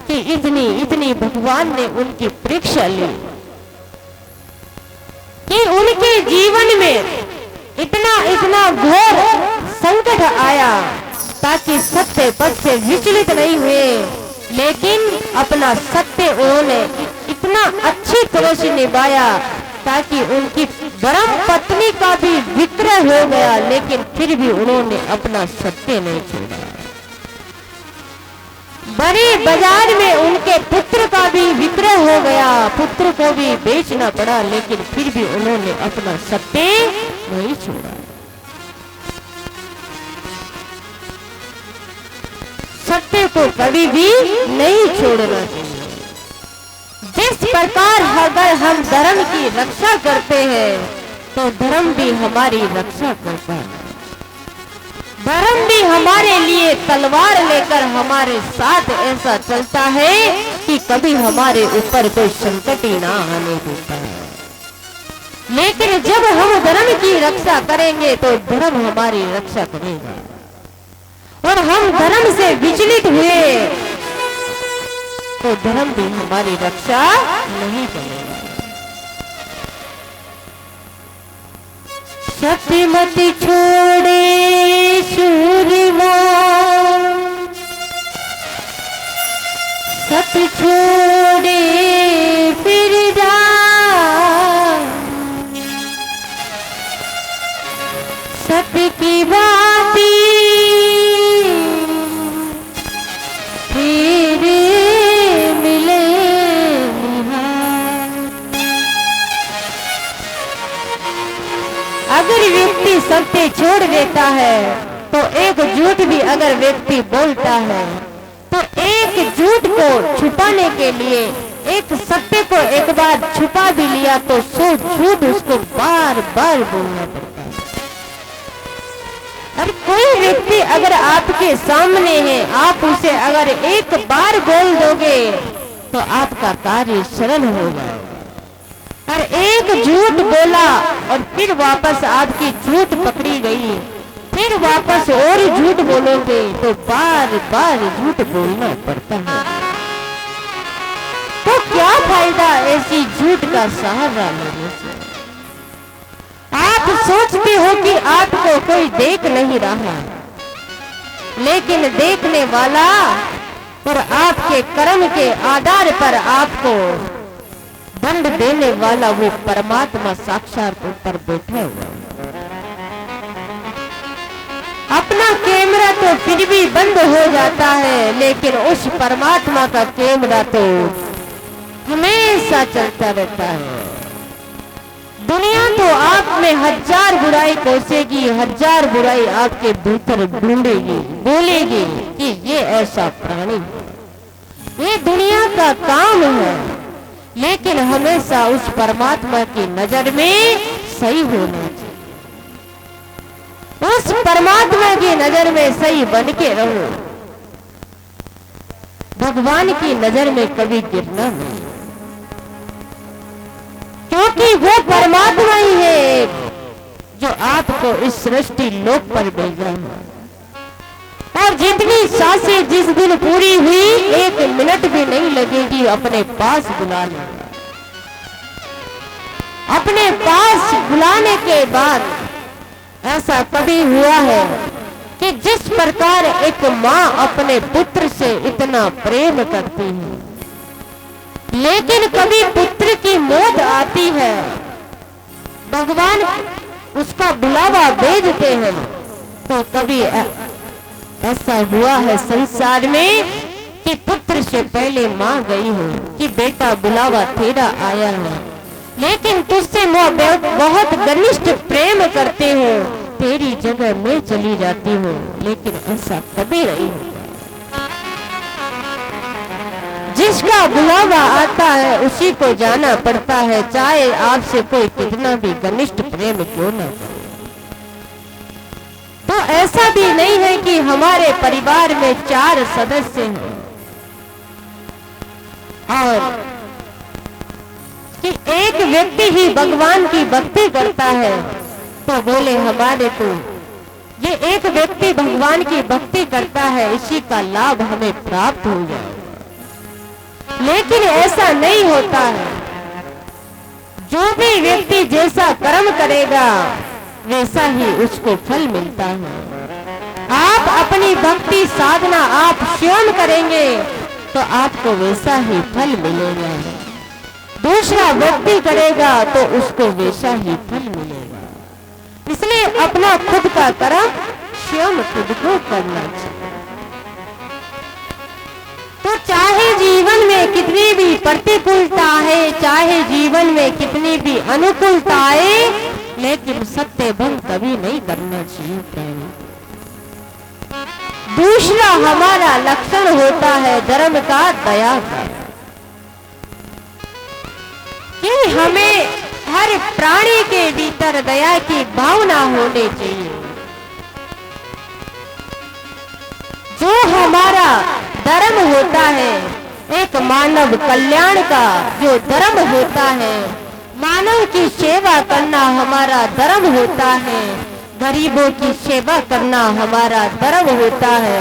कि इतनी भगवान ने उनकी परीक्षा ली कि उनके जीवन में इतना घोर संकट आया, ताकि सत्य पद से विचलित नहीं हुए, लेकिन अपना सत्य उन्होंने इतना अच्छी तरह से निभाया ताकि उनकी धर्म पत्नी का भी विक्रय हो गया, लेकिन फिर भी उन्होंने अपना सत्य नहीं छोड़ा। बड़े बाजार में उनके पुत्र का भी विक्रय हो गया, पुत्र को भी बेचना पड़ा, लेकिन फिर भी उन्होंने अपना सत्य नहीं छोड़ा। सत्य को कभी भी नहीं छोड़ना चाहिए। जिस प्रकार अगर हम धर्म की रक्षा करते हैं, तो धर्म भी हमारी रक्षा करता है। धर्म भी हमारे लिए तलवार लेकर हमारे साथ ऐसा चलता है कि कभी हमारे ऊपर कोई संकट ही ना आने देता है। लेकिन जब हम धर्म की रक्षा करेंगे तो धर्म हमारी रक्षा करेगा, और हम धर्म से विचलित हुए तो धर्म भी हमारी रक्षा नहीं करेगा। सत्य मत छोड़े सूरमा, सत्य छोड़े फिर जा, सत्य की बाती फिर मिले निहार। अगर व्यक्ति सत्य छोड़ देता है तो एक झूठ भी अगर व्यक्ति बोलता है, तो एक झूठ को छुपाने के लिए एक सत्य को एक बार छुपा भी लिया तो 100 झूठ उसको बार बार बोलना पड़ता है। और कोई व्यक्ति अगर आपके सामने है, आप उसे अगर एक बार बोल दोगे तो आपका कार्य सरल हो जाएगा। और एक झूठ बोला और फिर वापस आपकी झूठ पकड़ी गई, फिर वापस और झूठ बोलोगे तो बार बार झूठ बोलना पड़ता है। तो क्या फायदा ऐसी झूठ का सहारा लेने से। आप सोचते हो कि आपको कोई देख नहीं रहा, लेकिन देखने वाला और आपके कर्म के आधार पर आपको दंड देने वाला वो परमात्मा साक्षात ऊपर बैठा हुआ है। अपना कैमरा तो फिर भी बंद हो जाता है, लेकिन उस परमात्मा का कैमरा तो हमेशा चलता रहता है। दुनिया तो आप में हजार बुराई कोसेगी, हजार बुराई आपके भीतर ढूंढेगी, बोलेगी कि ये ऐसा प्राणी है, ये दुनिया का काम है, लेकिन हमेशा उस परमात्मा की नजर में सही होना चाहिए। उस परमात्मा की नजर में सही बन के रहो, भगवान की नजर में कभी गिरना नहीं, क्योंकि वो परमात्मा ही है जो आपको इस सृष्टि लोक पर भेजा है। और जितनी सांसें जिस दिन पूरी हुई, एक मिनट भी नहीं लगेगी अपने पास बुला लेगा। अपने पास बुलाने के बाद ऐसा कभी हुआ है कि जिस प्रकार एक माँ अपने पुत्र से इतना प्रेम करती है, लेकिन कभी पुत्र की मौत आती है, भगवान उसका बुलावा भेजते हैं, तो कभी ऐसा हुआ है संसार में कि पुत्र से पहले माँ गई हो कि बेटा बुलावा तेरा आया है, लेकिन तुझसे मैं बहुत घनिष्ठ प्रेम करते हो, तेरी जगह मैं चली जाती हूँ, लेकिन ऐसा कभी नहीं होता। जिसका बुलावा आता है उसी को जाना पड़ता है, चाहे आपसे कोई कितना भी घनिष्ठ प्रेम क्यों न करे। तो ऐसा भी नहीं है कि हमारे परिवार में 4 सदस्य हैं और कि एक व्यक्ति ही भगवान की भक्ति करता है, तो बोले हमारे को ये एक व्यक्ति भगवान की भक्ति करता है, इसी का लाभ हमें प्राप्त हो जाए। लेकिन ऐसा नहीं होता है। जो भी व्यक्ति जैसा कर्म करेगा वैसा ही उसको फल मिलता है। आप अपनी भक्ति साधना आप स्वयं करेंगे तो आपको वैसा ही फल मिलेगा, दूसरा व्यक्ति करेगा तो उसको वैसा ही फल मिलेगा। इसलिए अपना खुद का कर्म स्वयं खुद को करना चाहिए। तो चाहे जीवन में कितनी भी प्रतिकूलता है, चाहे जीवन में कितनी भी अनुकूलता आए, लेकिन सत्य भंग कभी नहीं करना चाहिए प्रेमी। दूसरा हमारा लक्षण होता है धर्म का, दया का, कि हमें हर प्राणी के भीतर दया की भावना होनी चाहिए। जो हमारा धर्म होता है, एक मानव कल्याण का जो धर्म होता है, मानव की सेवा करना हमारा धर्म होता है, गरीबों की सेवा करना हमारा धर्म होता है,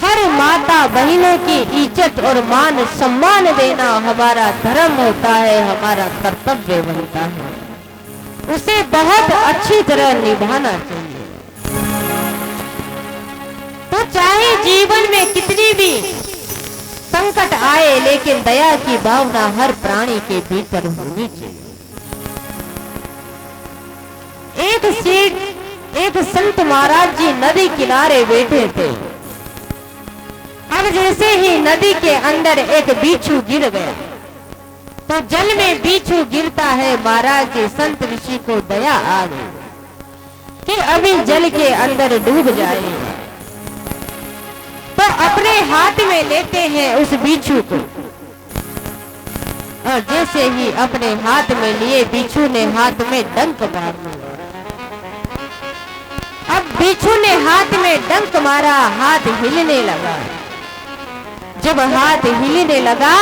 हर माता बहनों की इज्जत और मान सम्मान देना हमारा धर्म होता है, हमारा कर्तव्य बनता है। उसे बहुत अच्छी तरह निभाना चाहिए। तो चाहे जीवन में कितनी भी संकट आए, लेकिन दया की भावना हर प्राणी के भीतर होनी चाहिए। एक संत महाराज जी नदी किनारे बैठे थे। अब जैसे ही नदी के अंदर एक बिच्छू गिर गया, तो जल में बिच्छू गिरता है, महाराज जी संत ऋषि को दया आ गई कि अभी जल के अंदर डूब जाएगा। तो अपने हाथ में लेते हैं उस बिच्छू को, और जैसे ही अपने हाथ में लिए बिच्छू ने हाथ में डंक मार दिया। अब बिच्छू ने हाथ में डंक मारा, हाथ हिलने लगा। जब हाथ हिलने लगा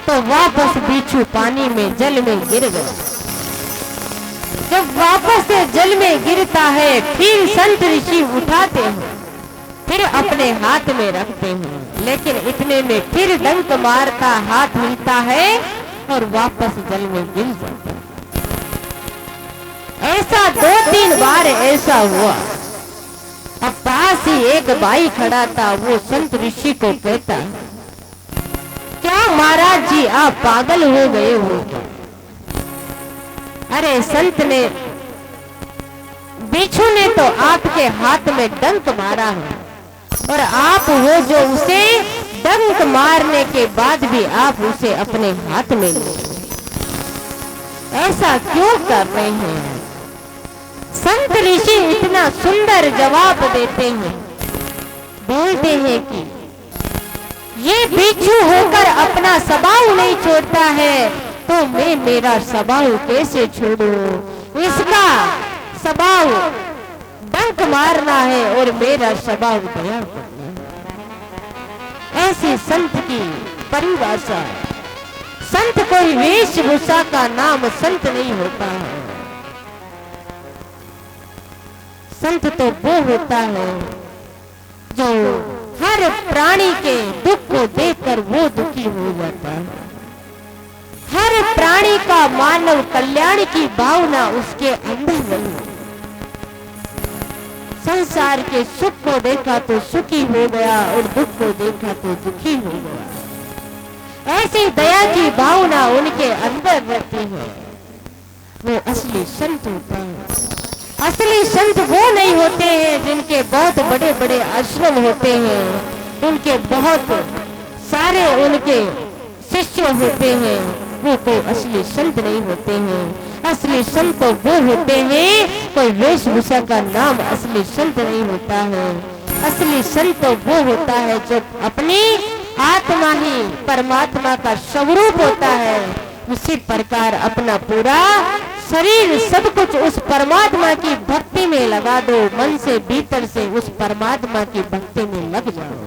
तो वापस बिच्छू पानी में जल में गिर गया। जब वापस से जल में गिरता है, फिर संत ऋषि उठाते हैं, फिर अपने हाथ में रखते हैं, लेकिन इतने में फिर डंक मारता, हाथ हिलता है और वापस जल में गिर जाता है। ऐसा 2-3 बार ऐसा हुआ। अब पास ही एक भाई खड़ा था, वो संत ऋषि को कहता, क्या महाराज जी आप पागल हो गए हो? अरे संत ने, बिच्छू ने तो आपके हाथ में डंक मारा है और आप हो जो उसे डंक मारने के बाद भी आप उसे अपने हाथ में ले, ऐसा क्यों कर रहे हैं? संत ऋषि इतना सुंदर जवाब देते हैं, बोलते हैं कि ये बिच्छू होकर अपना स्वभाव नहीं छोड़ता है तो मैं मेरा स्वभाव कैसे छोड़ूं? इसका स्वभाव डंक मारना है और मेरा स्वभाव दया करना है। ऐसी संत की परिभाषा। संत कोई वेशभूषा का नाम संत नहीं होता है। संत तो वो होता है जो हर प्राणी के दुख को देखकर वो दुखी हो जाता है। हर प्राणी का मानव कल्याण की भावना उसके अंदर नहीं। संसार के सुख को देखा तो सुखी हो गया और दुख को देखा तो दुखी हो गया। ऐसी दया की भावना उनके अंदर रहती है, वो असली संत होता है। असली संत वो नहीं होते हैं जिनके बहुत बड़े बड़े आश्रम होते हैं, उनके बहुत सारे उनके शिष्य होते हैं, वो कोई असली संत नहीं होते हैं। असली संत तो वो होते हैं, कोई वेशभूषा का नाम असली संत नहीं होता है। असली संत तो वो होता है जो अपनी आत्मा ही परमात्मा का स्वरूप होता है, उसी प्रकार अपना पूरा शरीर सब कुछ उस परमात्मा की भक्ति में लगा दो। मन से भीतर से उस परमात्मा की भक्ति में लग जाओ।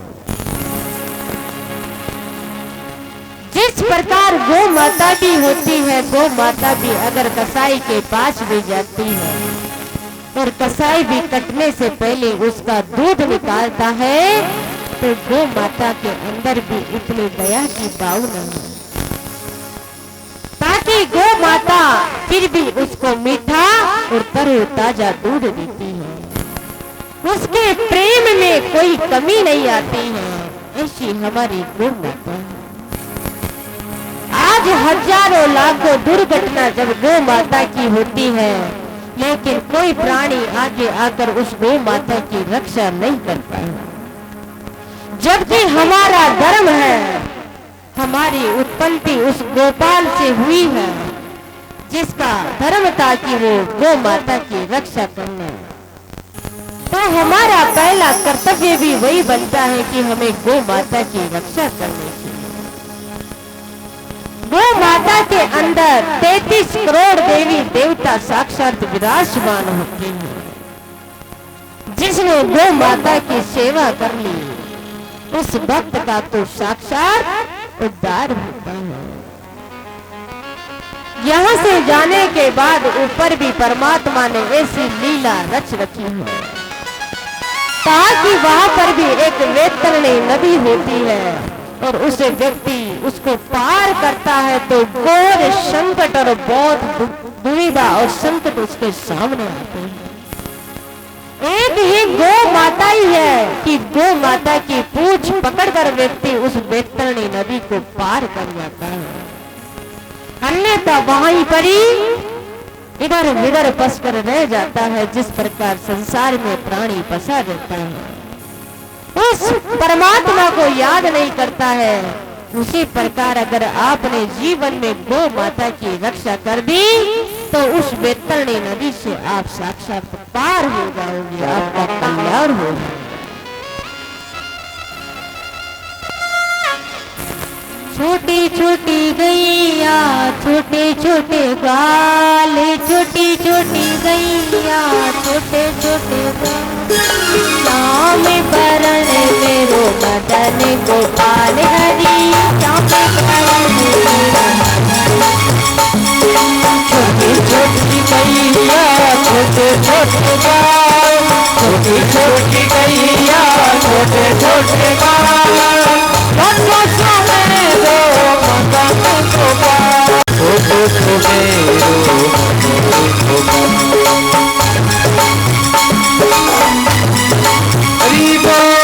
जिस प्रकार गौ माता भी होती है, गौ माता भी अगर कसाई के पास भी जाती है और कसाई भी कटने से पहले उसका दूध निकालता है, तो गौ माता के अंदर भी इतनी दया की भावना है ताकि गौ माता फिर भी उसको मीठा और तरोताजा दूध देती है। उसके प्रेम में कोई कमी नहीं आती है। ऐसी हमारी गौ माता है। आज हजारों लाखों दुर्घटना जब गौ माता की होती है, लेकिन कोई प्राणी आगे आकर उस गौ माता की रक्षा नहीं करता है। जबकि हमारा धर्म है, हमारी उत्पत्ति उस गोपाल से हुई है, जिसका धर्म था कि वो गौ माता की रक्षा करना। तो हमारा पहला कर्तव्य भी वही बनता है कि हमें गौ माता की रक्षा करनी चाहिए। गौ माता के अंदर 33 करोड़ देवी देवता साक्षात विराजमान होते हैं। जिसने गौ माता की सेवा कर ली, उस भक्त का तो साक्षात उद्धार होता है। यहाँ से जाने के बाद ऊपर भी परमात्मा ने ऐसी लीला रच रखी है ताकि वहां पर भी एक वैतरणी नदी होती है और उसे व्यक्ति उसको पार करता है तो घोर संकट और बहुत दुविधा और संकट उसके सामने आते हैं। एक ही गौ माता ही है कि गौ माता की पूंछ पकड़कर व्यक्ति उस वैतरणी नदी को पार कर जाता है। अन्यथा वहीं पर ही इधर उधर फंस कर रह जाता है। जिस प्रकार संसार में प्राणी फंसा रहता है, उस परमात्मा को याद नहीं करता है, उसी प्रकार अगर आपने जीवन में गौ माता की रक्षा कर दी तो उस वैतरणी नदी से आप साक्षात पार हो जाओगे, आपका कल्याण होगा। छोटी छोटी गैया छोटे छोटे गाल, छोटी छोटी गैया छोटे छोटे श्याम बरण मेरो मदन गोपाल हरि, श्याम बरण छोटी छोटी गैया छोटे छोटे गाल, छोटी छोटी गैया छोटे छोटे गाल, छोटे छोटे हरि बोल।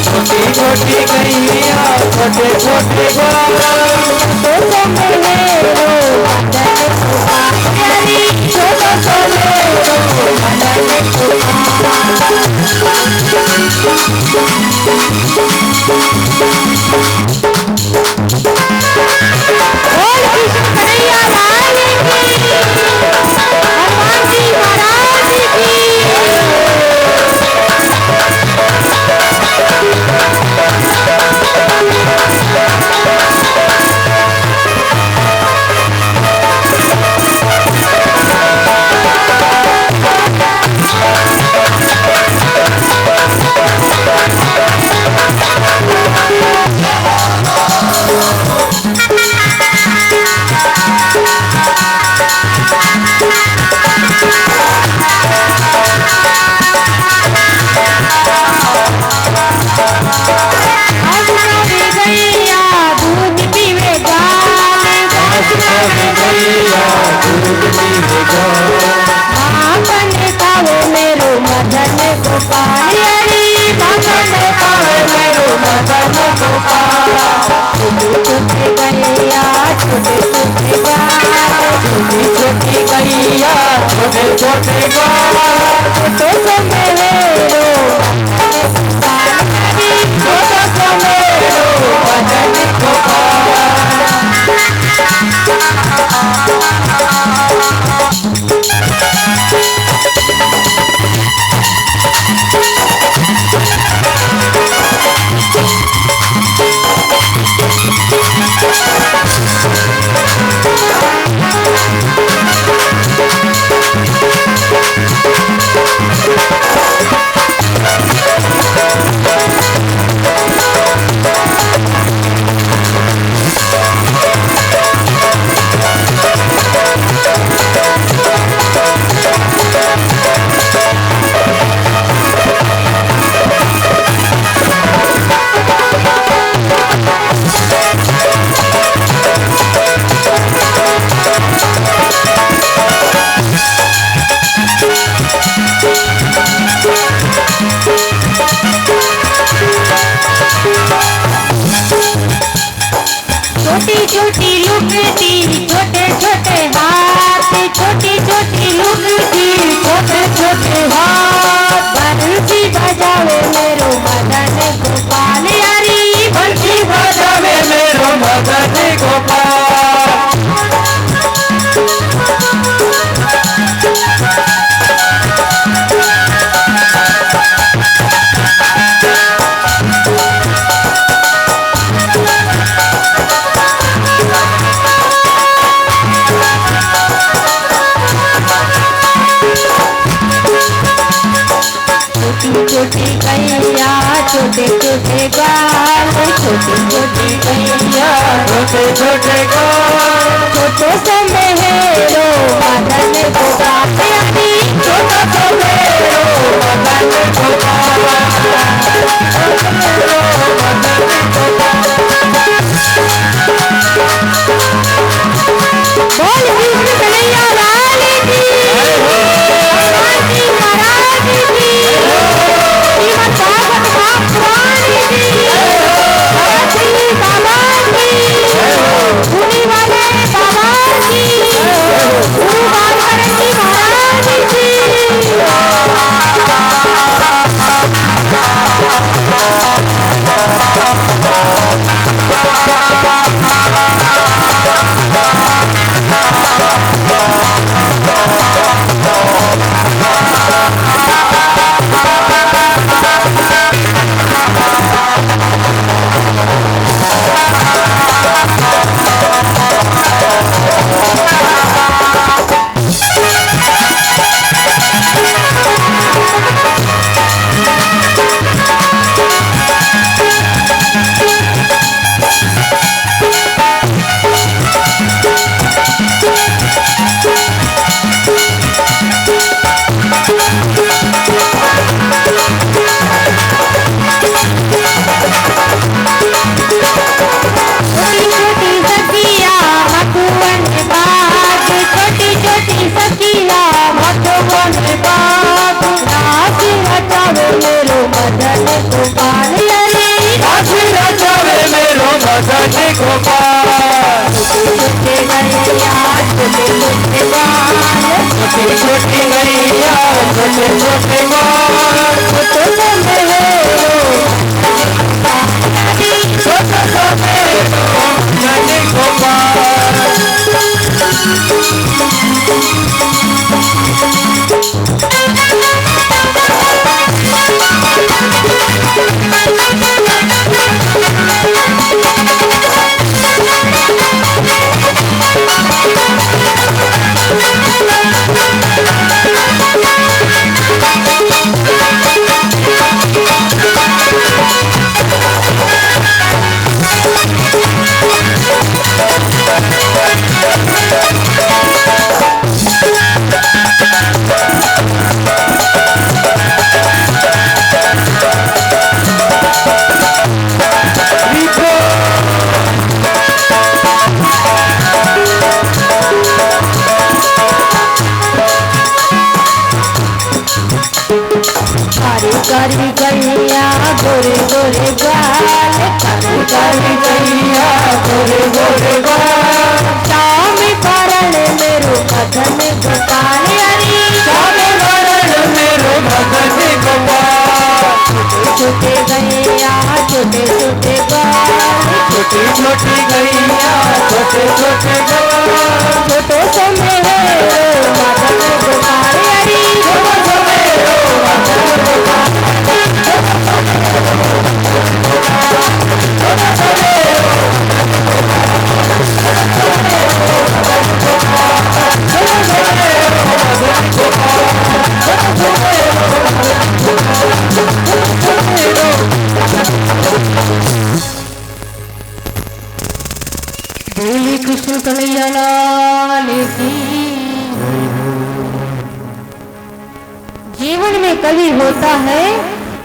छोटी छोटी गैया छोटे छोटे लुगदी छोटे छोटे हाथ, छोटी छोटी लुगदी छोटे छोटे हाथ, बंसी बजावे मेरो मदन गोपाल यारी, बंसी बजावे मेरो मदन गोपाल। छोटी कैया छोटे छोटे गाल, छोटी छोटी कैया छोटे छोटे गाल, छोटे से मेहरो मदन गोपाल यारी, छोटा सा मेरो मदन गोपाल। बोल कृष्ण कन्हैया लाल की, भगवान जी महाराज की, श्रीमद् भागवत महापुराण की, श्री बाबा की, धुनी वाले बाबा की, गुरु बालकरण जी महाराज की। छोटी छोटी गैया छोटे छोटे बाल, छोटा सा मेरो मदन गोपाल। कारी गैया गोरे गोरे गाल, कारी गैया गोरे गोरे गाल, शाम भरण मेरो मदन गोपाल यारी, श्याम भरण मेरो मदन गोपाल। छोटे गैया छोटे छोटे गाल, छोटी छोटी गैया छोटे छोटे गाल, छोटो से मेरो मदन गोपाल यारी, छोटा सा मेरो मदन गोपाल। बोली कृष्ण कन्हैया लाल की। जीवन में कभी होता है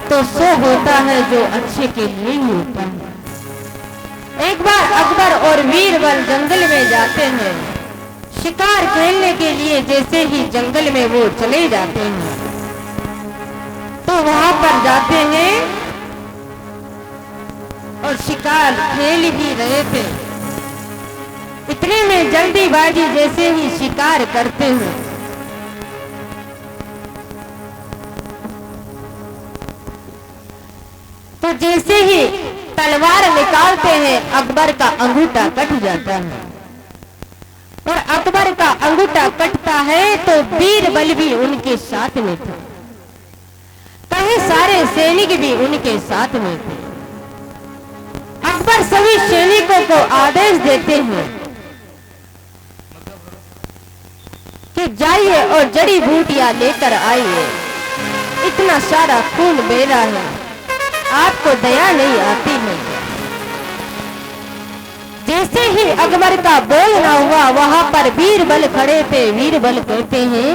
तो सो होता है जो अच्छे के लिए होता है। एक बार अकबर और बीरबल जंगल में जाते हैं। शिकार खेलने के लिए जैसे ही जंगल में वो चले जाते हैं तो वहां पर जाते हैं और शिकार खेल ही रहे थे। इतने में जल्दीबाजी जैसे ही शिकार करते हैं तो जैसे ही तलवार निकालते हैं अकबर का अंगूठा कट जाता है। और अकबर का अंगूठा कटता है तो बीरबल भी उनके साथ में थे, कई सारे सैनिक भी उनके साथ में थे। अकबर सभी सैनिकों को आदेश देते हैं कि जाइए और जड़ी बूटियां लेकर आइए, इतना सारा खून बह रहा है, आपको दया नहीं आती है। जैसे ही अकबर का बोलना हुआ वहां पर बीरबल खड़े थे। बीरबल कहते हैं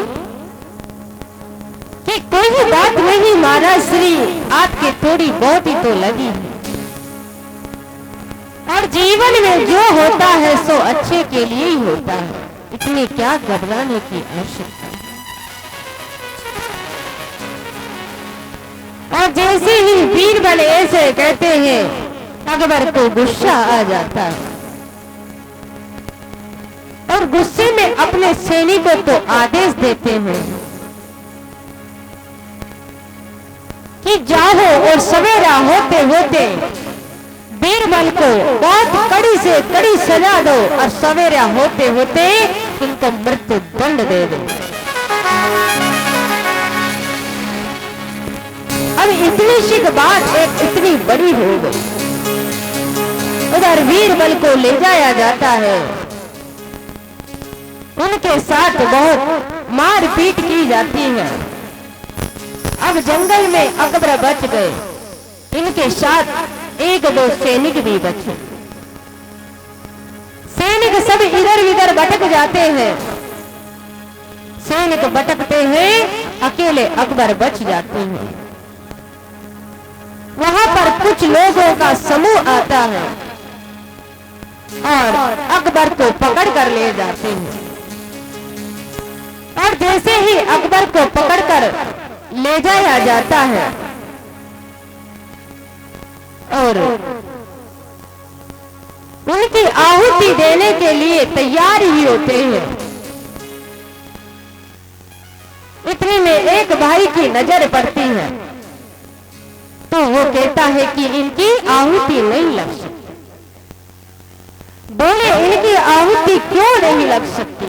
कि कोई बात नहीं महाराज श्री, आपकी थोड़ी बहुत ही तो लगी है, और जीवन में जो होता है सो अच्छे के लिए ही होता है, इतनी क्या घबराने की आवश्यकता है। और जैसे ही बीरबल ऐसे कहते हैं अकबर को गुस्सा आ जाता है और गुस्से में अपने सैनिकों को आदेश देते हैं कि जाओ और सवेरा होते होते बीरबल को बहुत कड़ी से कड़ी सजा दो और सवेरा होते होते इनको मृत्यु दंड दे दो। अब इतनी सी बात एक इतनी बड़ी हो गई। उधर बीरबल को ले जाया जाता है, उनके साथ बहुत मारपीट की जाती है। अब जंगल में अकबर बच गए, इनके साथ एक दो सैनिक भी बचे। सैनिक सब इधर उधर भटक जाते हैं, सैनिक भटकते हैं, अकेले अकबर बच जाते हैं। वहां पर कुछ लोगों का समूह आता है और अकबर को पकड़ कर ले जाते हैं। और जैसे ही अकबर को पकड़कर ले जाया जाता है और उनकी आहुति देने के लिए तैयार ही होते हैं, इतने में एक भाई की नजर पड़ती है तो वो कहता है कि इनकी आहुति नहीं लग सकती। बोले इनकी आहुति क्यों नहीं लग सकती?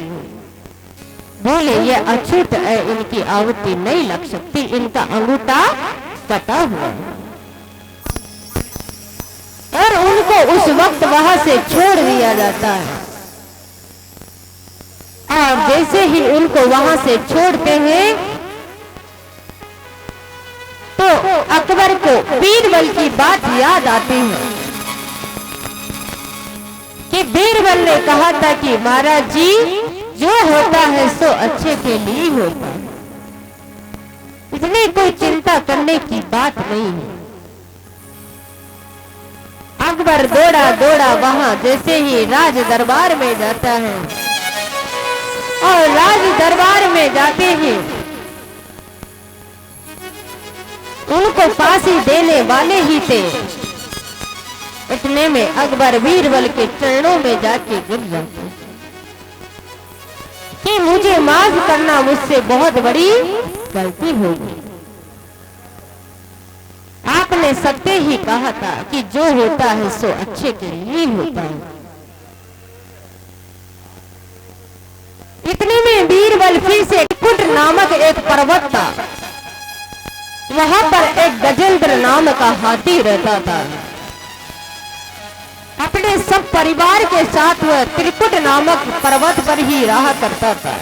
बोले ये अछूत है, इनकी आहुति नहीं लग सकती, इनका अंगूठा कटा हुआ है। और उनको उस वक्त वहां से छोड़ दिया जाता है। और जैसे ही उनको वहां से छोड़ते हैं तो अकबर को बीरबल की बात याद आती है कि बीरबल ने कहा था कि महाराज जी जो होता है सो अच्छे के लिए ही होता है, इसमें कोई चिंता करने की बात नहीं है। अकबर दौड़ा दौड़ा वहां जैसे ही राज दरबार में जाता है और राज दरबार में जाते ही उनको फांसी देने वाले ही थे। इतने में अकबर बीरबल के चरणों में जाके गिर जाते कि मुझे माफ करना, मुझसे बहुत बड़ी गलती होगी। आपने सत्य ही कहा था कि जो होता है सो अच्छे के लिए होता है। इतने में बीरबल फिर से कुट नामक एक पर्वत था, वहां पर एक गजेंद्र नाम का हाथी रहता था। अपने सब परिवार के साथ वह त्रिकुट नामक पर्वत पर ही रहा करता था।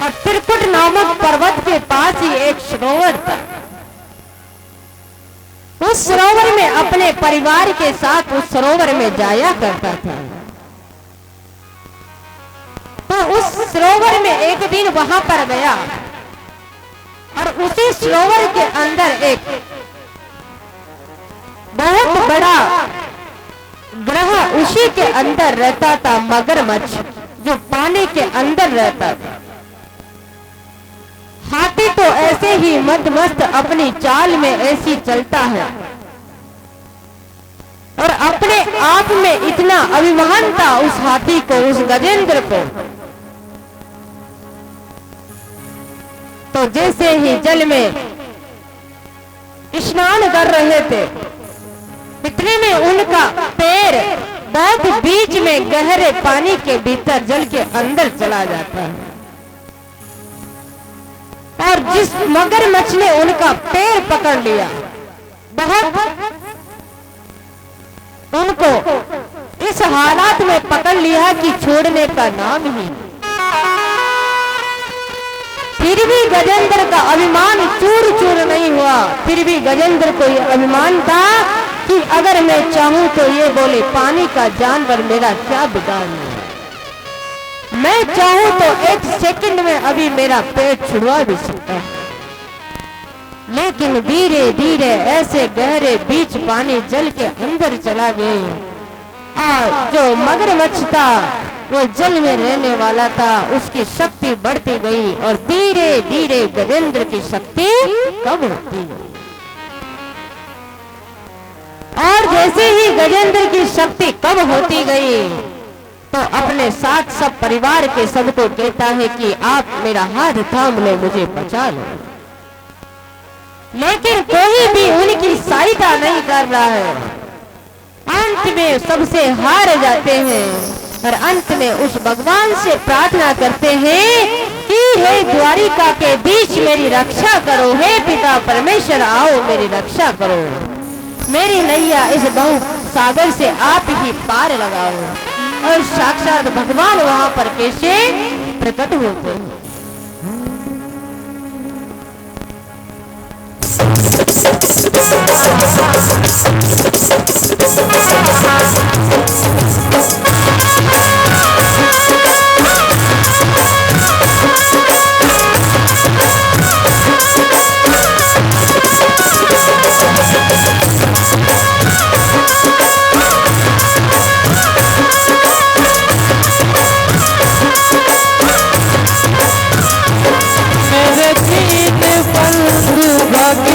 और त्रिकुट नामक पर्वत के पास ही एक सरोवर था। उस सरोवर में अपने परिवार के साथ उस सरोवर में जाया करता था। तो उस सरोवर में एक दिन वहां पर गया और उसी सरोवर के अंदर एक बहुत बड़ा ग्रह उसी के अंदर रहता था, मगरमच्छ, जो पानी के अंदर रहता था। हाथी तो ऐसे ही मस्त अपनी चाल में ऐसी चलता है और अपने आप में इतना अभिमान था उस हाथी को, उस गजेंद्र को। तो जैसे ही जल में स्नान कर रहे थे, इतने में उनका पैर बहुत बीच में गहरे पानी के भीतर जल के अंदर चला जाता है और जिस मगरमच्छ ने उनका पैर पकड़ लिया, बहुत उनको इस हालात में पकड़ लिया कि छोड़ने का नाम ही। फिर भी गजेंद्र का अभिमान चूर चूर नहीं हुआ। फिर भी गजेंद्र को यह अभिमान था कि अगर मैं चाहूं तो ये बोले पानी का जानवर मेरा क्या बिगाड़ना है, मैं चाहूं तो एक सेकंड में अभी मेरा पेट छुड़वा भी सकता है। लेकिन धीरे धीरे ऐसे गहरे बीच पानी जल के अंदर चला गए और जो मगरमच्छ था वो जल में रहने वाला था, उसकी शक्ति बढ़ती गई और धीरे धीरे गजेंद्र की शक्ति कम होती गई। और जैसे ही गजेंद्र की शक्ति कम होती गई तो अपने साथ सब परिवार के सबको कहता है कि आप मेरा हाथ थाम लो, मुझे बचा लो। लेकिन कोई भी उनकी सहायता नहीं कर रहा है। अंत में सबसे हार जाते हैं और अंत में उस भगवान से प्रार्थना करते हैं कि हे द्वारिका के बीच मेरी रक्षा करो, हे पिता परमेश्वर आओ मेरी रक्षा करो, मेरी नैया इस बहु सागर से आप ही पार लगाओ। और साक्षात भगवान वहां पर कैसे प्रकट होते हैं। मेरा जीवन चले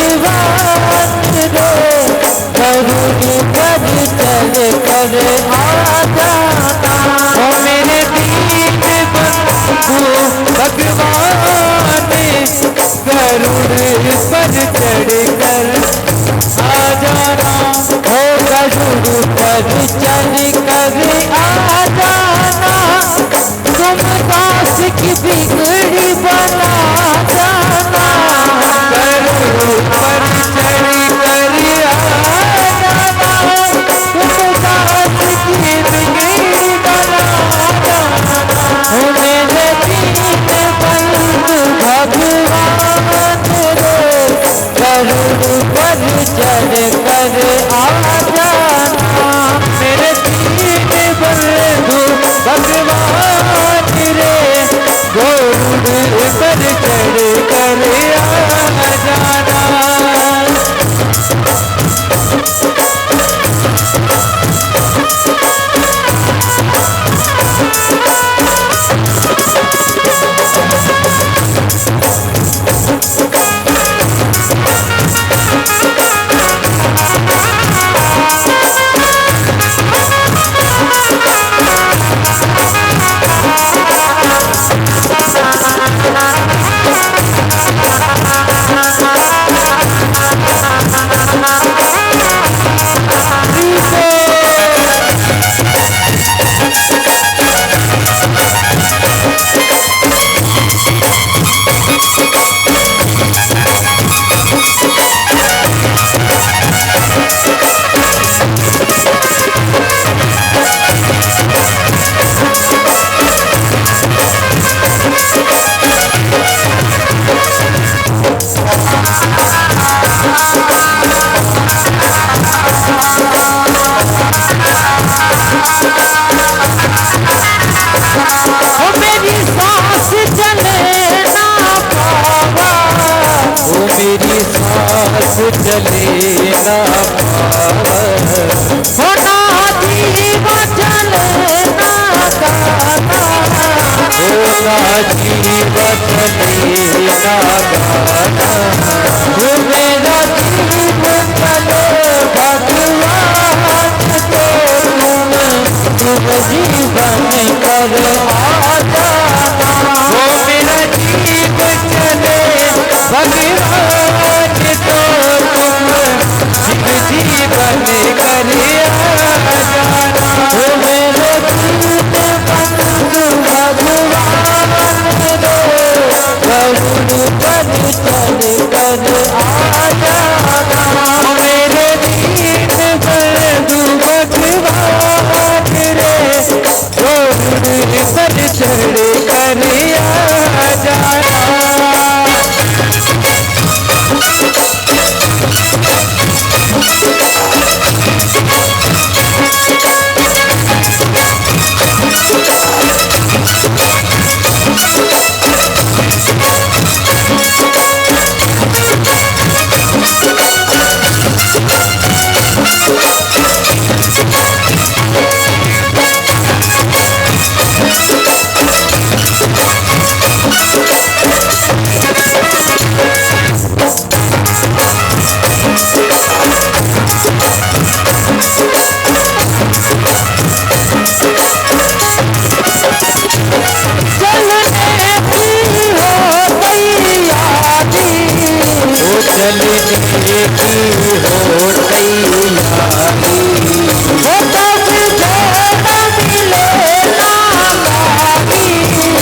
भगवान शिव जी बन कर आ जाना। वो मेरा जीव चले भगवान तो तुम शिव जी बन कर आ जाना। वो मेरे जीव बंधु भगवान रो करुण बन चल कर आ जाना। वो मेरे जीव बंधु भगवान रे करुण बन चल कर आ जाना। चलने की हो तैयारी। वो तब जोड़ा मिले ना गाड़ी। वो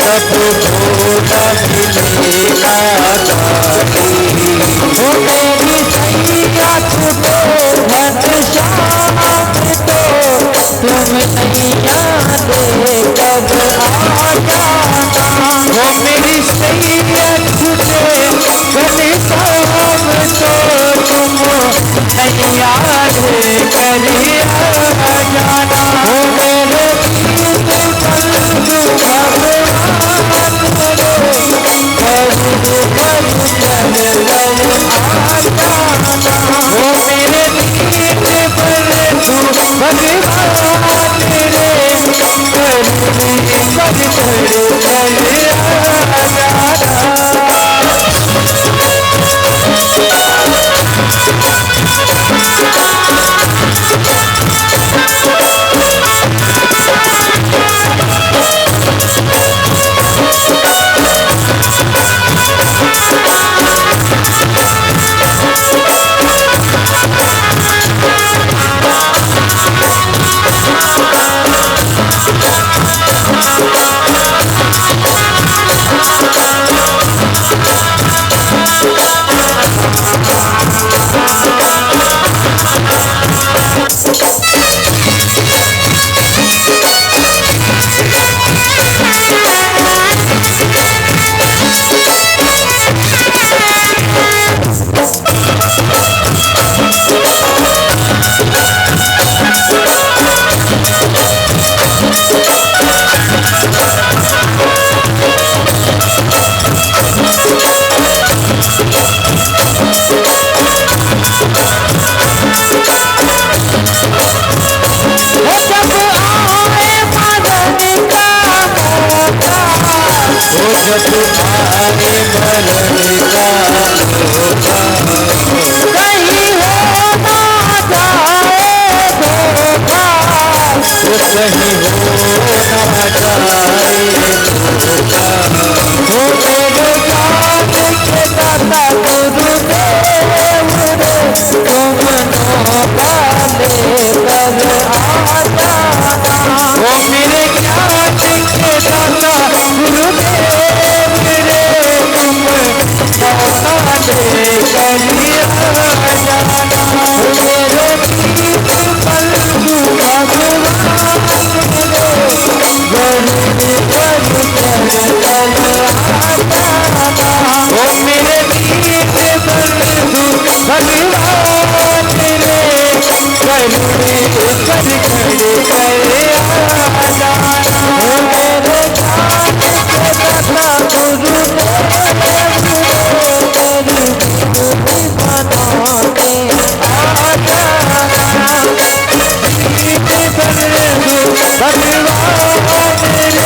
तब जोड़ा मिले ना गाड़ी। वो मेरी सैया छूटो घनश्याम तो तुम नैया दे कब आ जाना। वो मेरी सैया छूटे घनश्याम तो तुम नैया दे कर आ जाना। वो मेरे बंधु भगवान रो करुण बन चल आ जाना। वो मेरे बंधु भगवान रे करुण बन चल आ जाना। जब आए मरण का धोखा कहीं हो ना जाए धोखा। वो कहीं हो ना जाए धोखा। वो मेरे जान के दाता गुरुदेव रे तुम नौका लेकर आ जाना। वो मेरे ज्ञान के दाता गुरुदेव रे तुम नौका लेकर आ जाना। मेरे जीत बंधु भगवान रे गरुड़ पर चल आ जाना। वो मेरे जीत बंधु भगवान रे गरुड़ पर चल आ जाना। वो मेरे जान के दाता गुरुदेव भगवान रे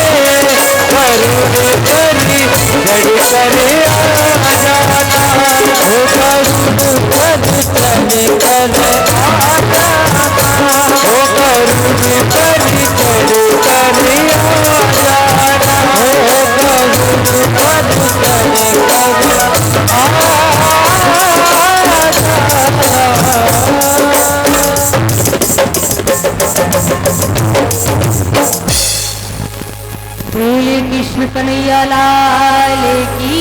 करुण करी जड़ करे आ जाना। वो करुण कर चल कर आ जाना। बोले कृष्ण कन्हैया लाल की।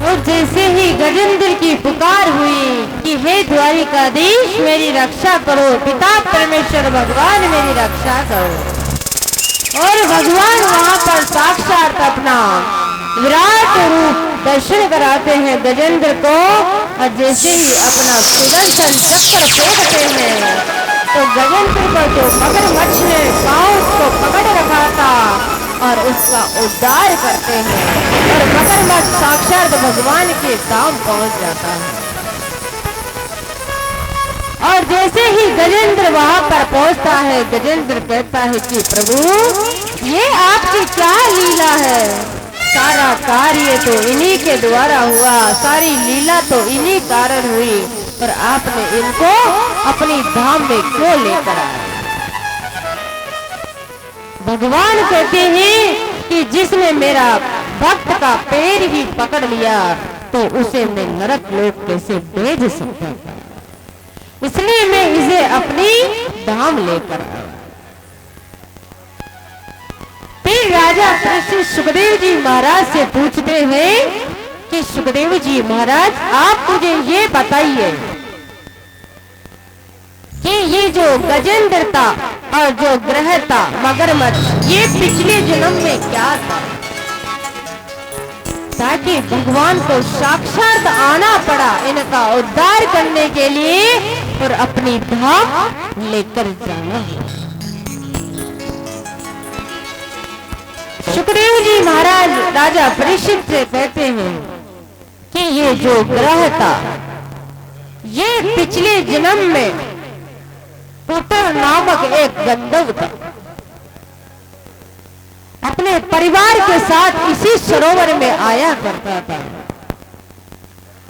और जैसे ही गजेंद्र की पुकार हुई कि हे द्वारिकाधीश मेरी रक्षा करो, पिता परमेश्वर भगवान मेरी रक्षा करो, और भगवान वहां पर साक्षात अपना विराट रूप दर्शन कराते हैं गजेंद्र को। और जैसे ही अपना सुदर्शन चक्र फेंकते हैं तो गजेंद्र को जो मगरमच्छ ने पांव को पकड़ रखा था और उसका उद्धार करते हैं, और मगरमच्छ साक्षात भगवान के धाम पहुंच जाता है। और जैसे ही गजेंद्र वहां पर पहुंचता है, गजेंद्र कहता है कि प्रभु ये आपकी क्या लीला है, सारा कार्य तो इन्हीं के द्वारा हुआ, सारी लीला तो इन्हीं कारण हुई, पर आपने इनको अपनी धाम में क्यों लेकर आए। भगवान कहते हैं कि जिसने मेरा भक्त का पैर ही पकड़ लिया तो उसे मैं नरक लोक कैसे भेज सकता था, इसलिए मैं इसे अपनी धाम लेकर आया। फिर राजा ऋषि सुखदेव जी महाराज से पूछते हैं कि सुखदेव जी महाराज आप मुझे ये बताइए कि ये जो गजेंद्र था और जो ग्रह था मगरमच्छ, ये पिछले जन्म में क्या था, ताकि भगवान को साक्षात आना पड़ा इनका उद्धार करने के लिए और अपनी धाम लेकर जाना। सुखदेव जी महाराज राजा परीक्षित से कहते हैं कि ये जो ग्रह था ये पिछले जन्म में पुटर नामक एक गंधर्व था, अपने परिवार के साथ इसी सरोवर में आया करता था।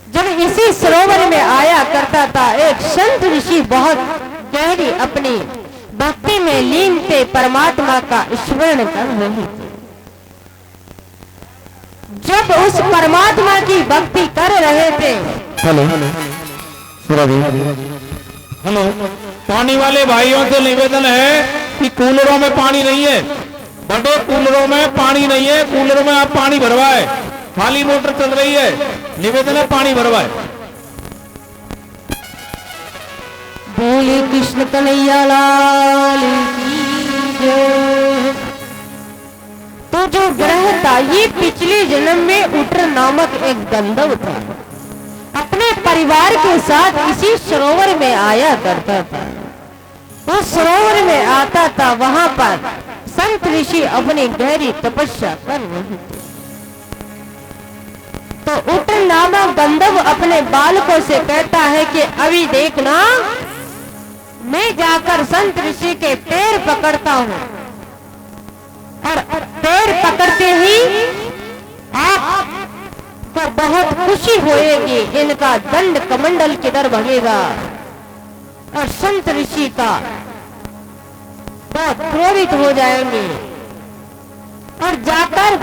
जब इसी सरोवर में आया करता था, एक संत ऋषि बहुत गहरी अपनी भक्ति में लीन थे, परमात्मा का स्मरण कर रहे थे। जब उस परमात्मा की भक्ति कर रहे थे, हेलो, पानी वाले भाइयों से निवेदन है कि कूलरों में पानी नहीं है, बड़े कूलरों में पानी नहीं है, कूलरों में आप पानी भरवाए, खाली मोटर चल रही है, निवेदन है पानी भरवाए। बोले कृष्ण कन्हैया लाल की जय। तो जो ग्रह था ये पिछले जन्म में उटर नामक एक गंधर्व था, अपने परिवार के साथ इसी सरोवर में आया करता था। वो सरोवर में आता था, वहां पर संत ऋषि अपनी गहरी तपस्या कर रहे थे। तो उटर नामक गंधर्व अपने बालकों से कहता है कि अभी देखना, मैं जाकर संत ऋषि के पैर पकड़ता हूं, और पैर पकड़ते ही आपको बहुत खुशी होएगी, इनका दंड कमंडल किधर भगेगा। और संत ऋषि का बहुत प्रेरित हो जाएंगे। और जाकर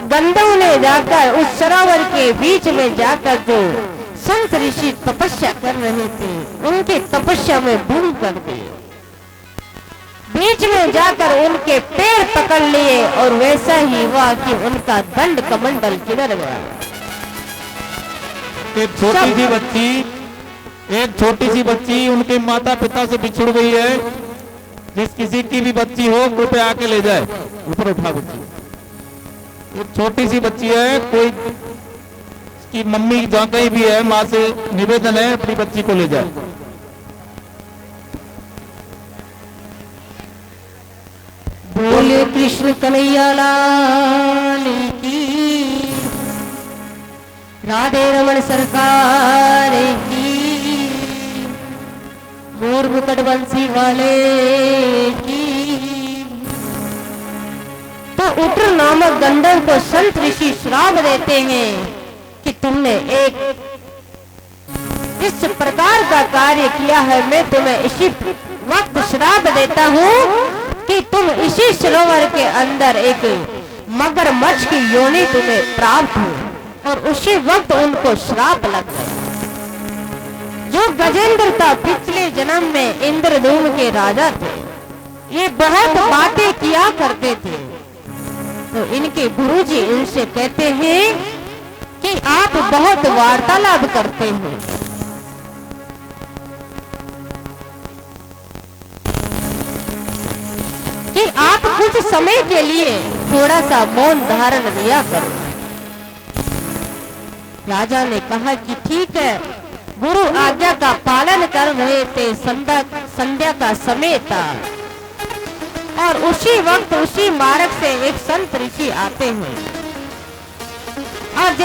गंधर्व ने जाकर उस सरोवर के बीच में जाकर जो संत ऋषि तपस्या कर रहे थे उनके तपस्या में भंग कर दिए, बीच में जाकर उनके पैर पकड़ लिए, और वैसा ही हुआ कि उनका दंड कमंडल किधर गया। एक छोटी सी बच्ची उनके माता पिता से बिछुड़ गई है। जिस किसी की भी बच्ची हो कृपया आके ले जाए, ऊपर उठा बच्ची। एक छोटी सी बच्ची है, कोई की मम्मी जहाँ कहीं भी है, माँ से निवेदन है अपनी बच्ची को ले जाए। बोले कृष्ण कन्हैया लाल की, राधे रमन सरकार की, मोर मुकुट बंसी वाले की। तो उटर नामक गंधर्व को संत ऋषि श्राप देते हैं कि तुमने एक इस प्रकार का कार्य किया है, मैं तुम्हें इसी वक्त श्राप देता हूँ कि तुम इसी सरोवर के अंदर एक मगरमच्छ की योनि तुम्हें प्राप्त हो। और उसी वक्त उनको श्राप लग गया। जो गजेंद्र था पिछले जन्म में इंद्रधूम के राजा थे, ये बहुत बातें किया करते थे। तो इनके गुरुजी इनसे कहते हैं कि आप बहुत वार्तालाप करते हो, कि आप कुछ समय के लिए थोड़ा सा मौन धारण लिया करो। राजा ने कहा कि ठीक है। गुरु आज्ञा का पालन कर रहे थे। संध्या का समय था और उसी वक्त उसी मार्ग से एक संत ऋषि आते हैं और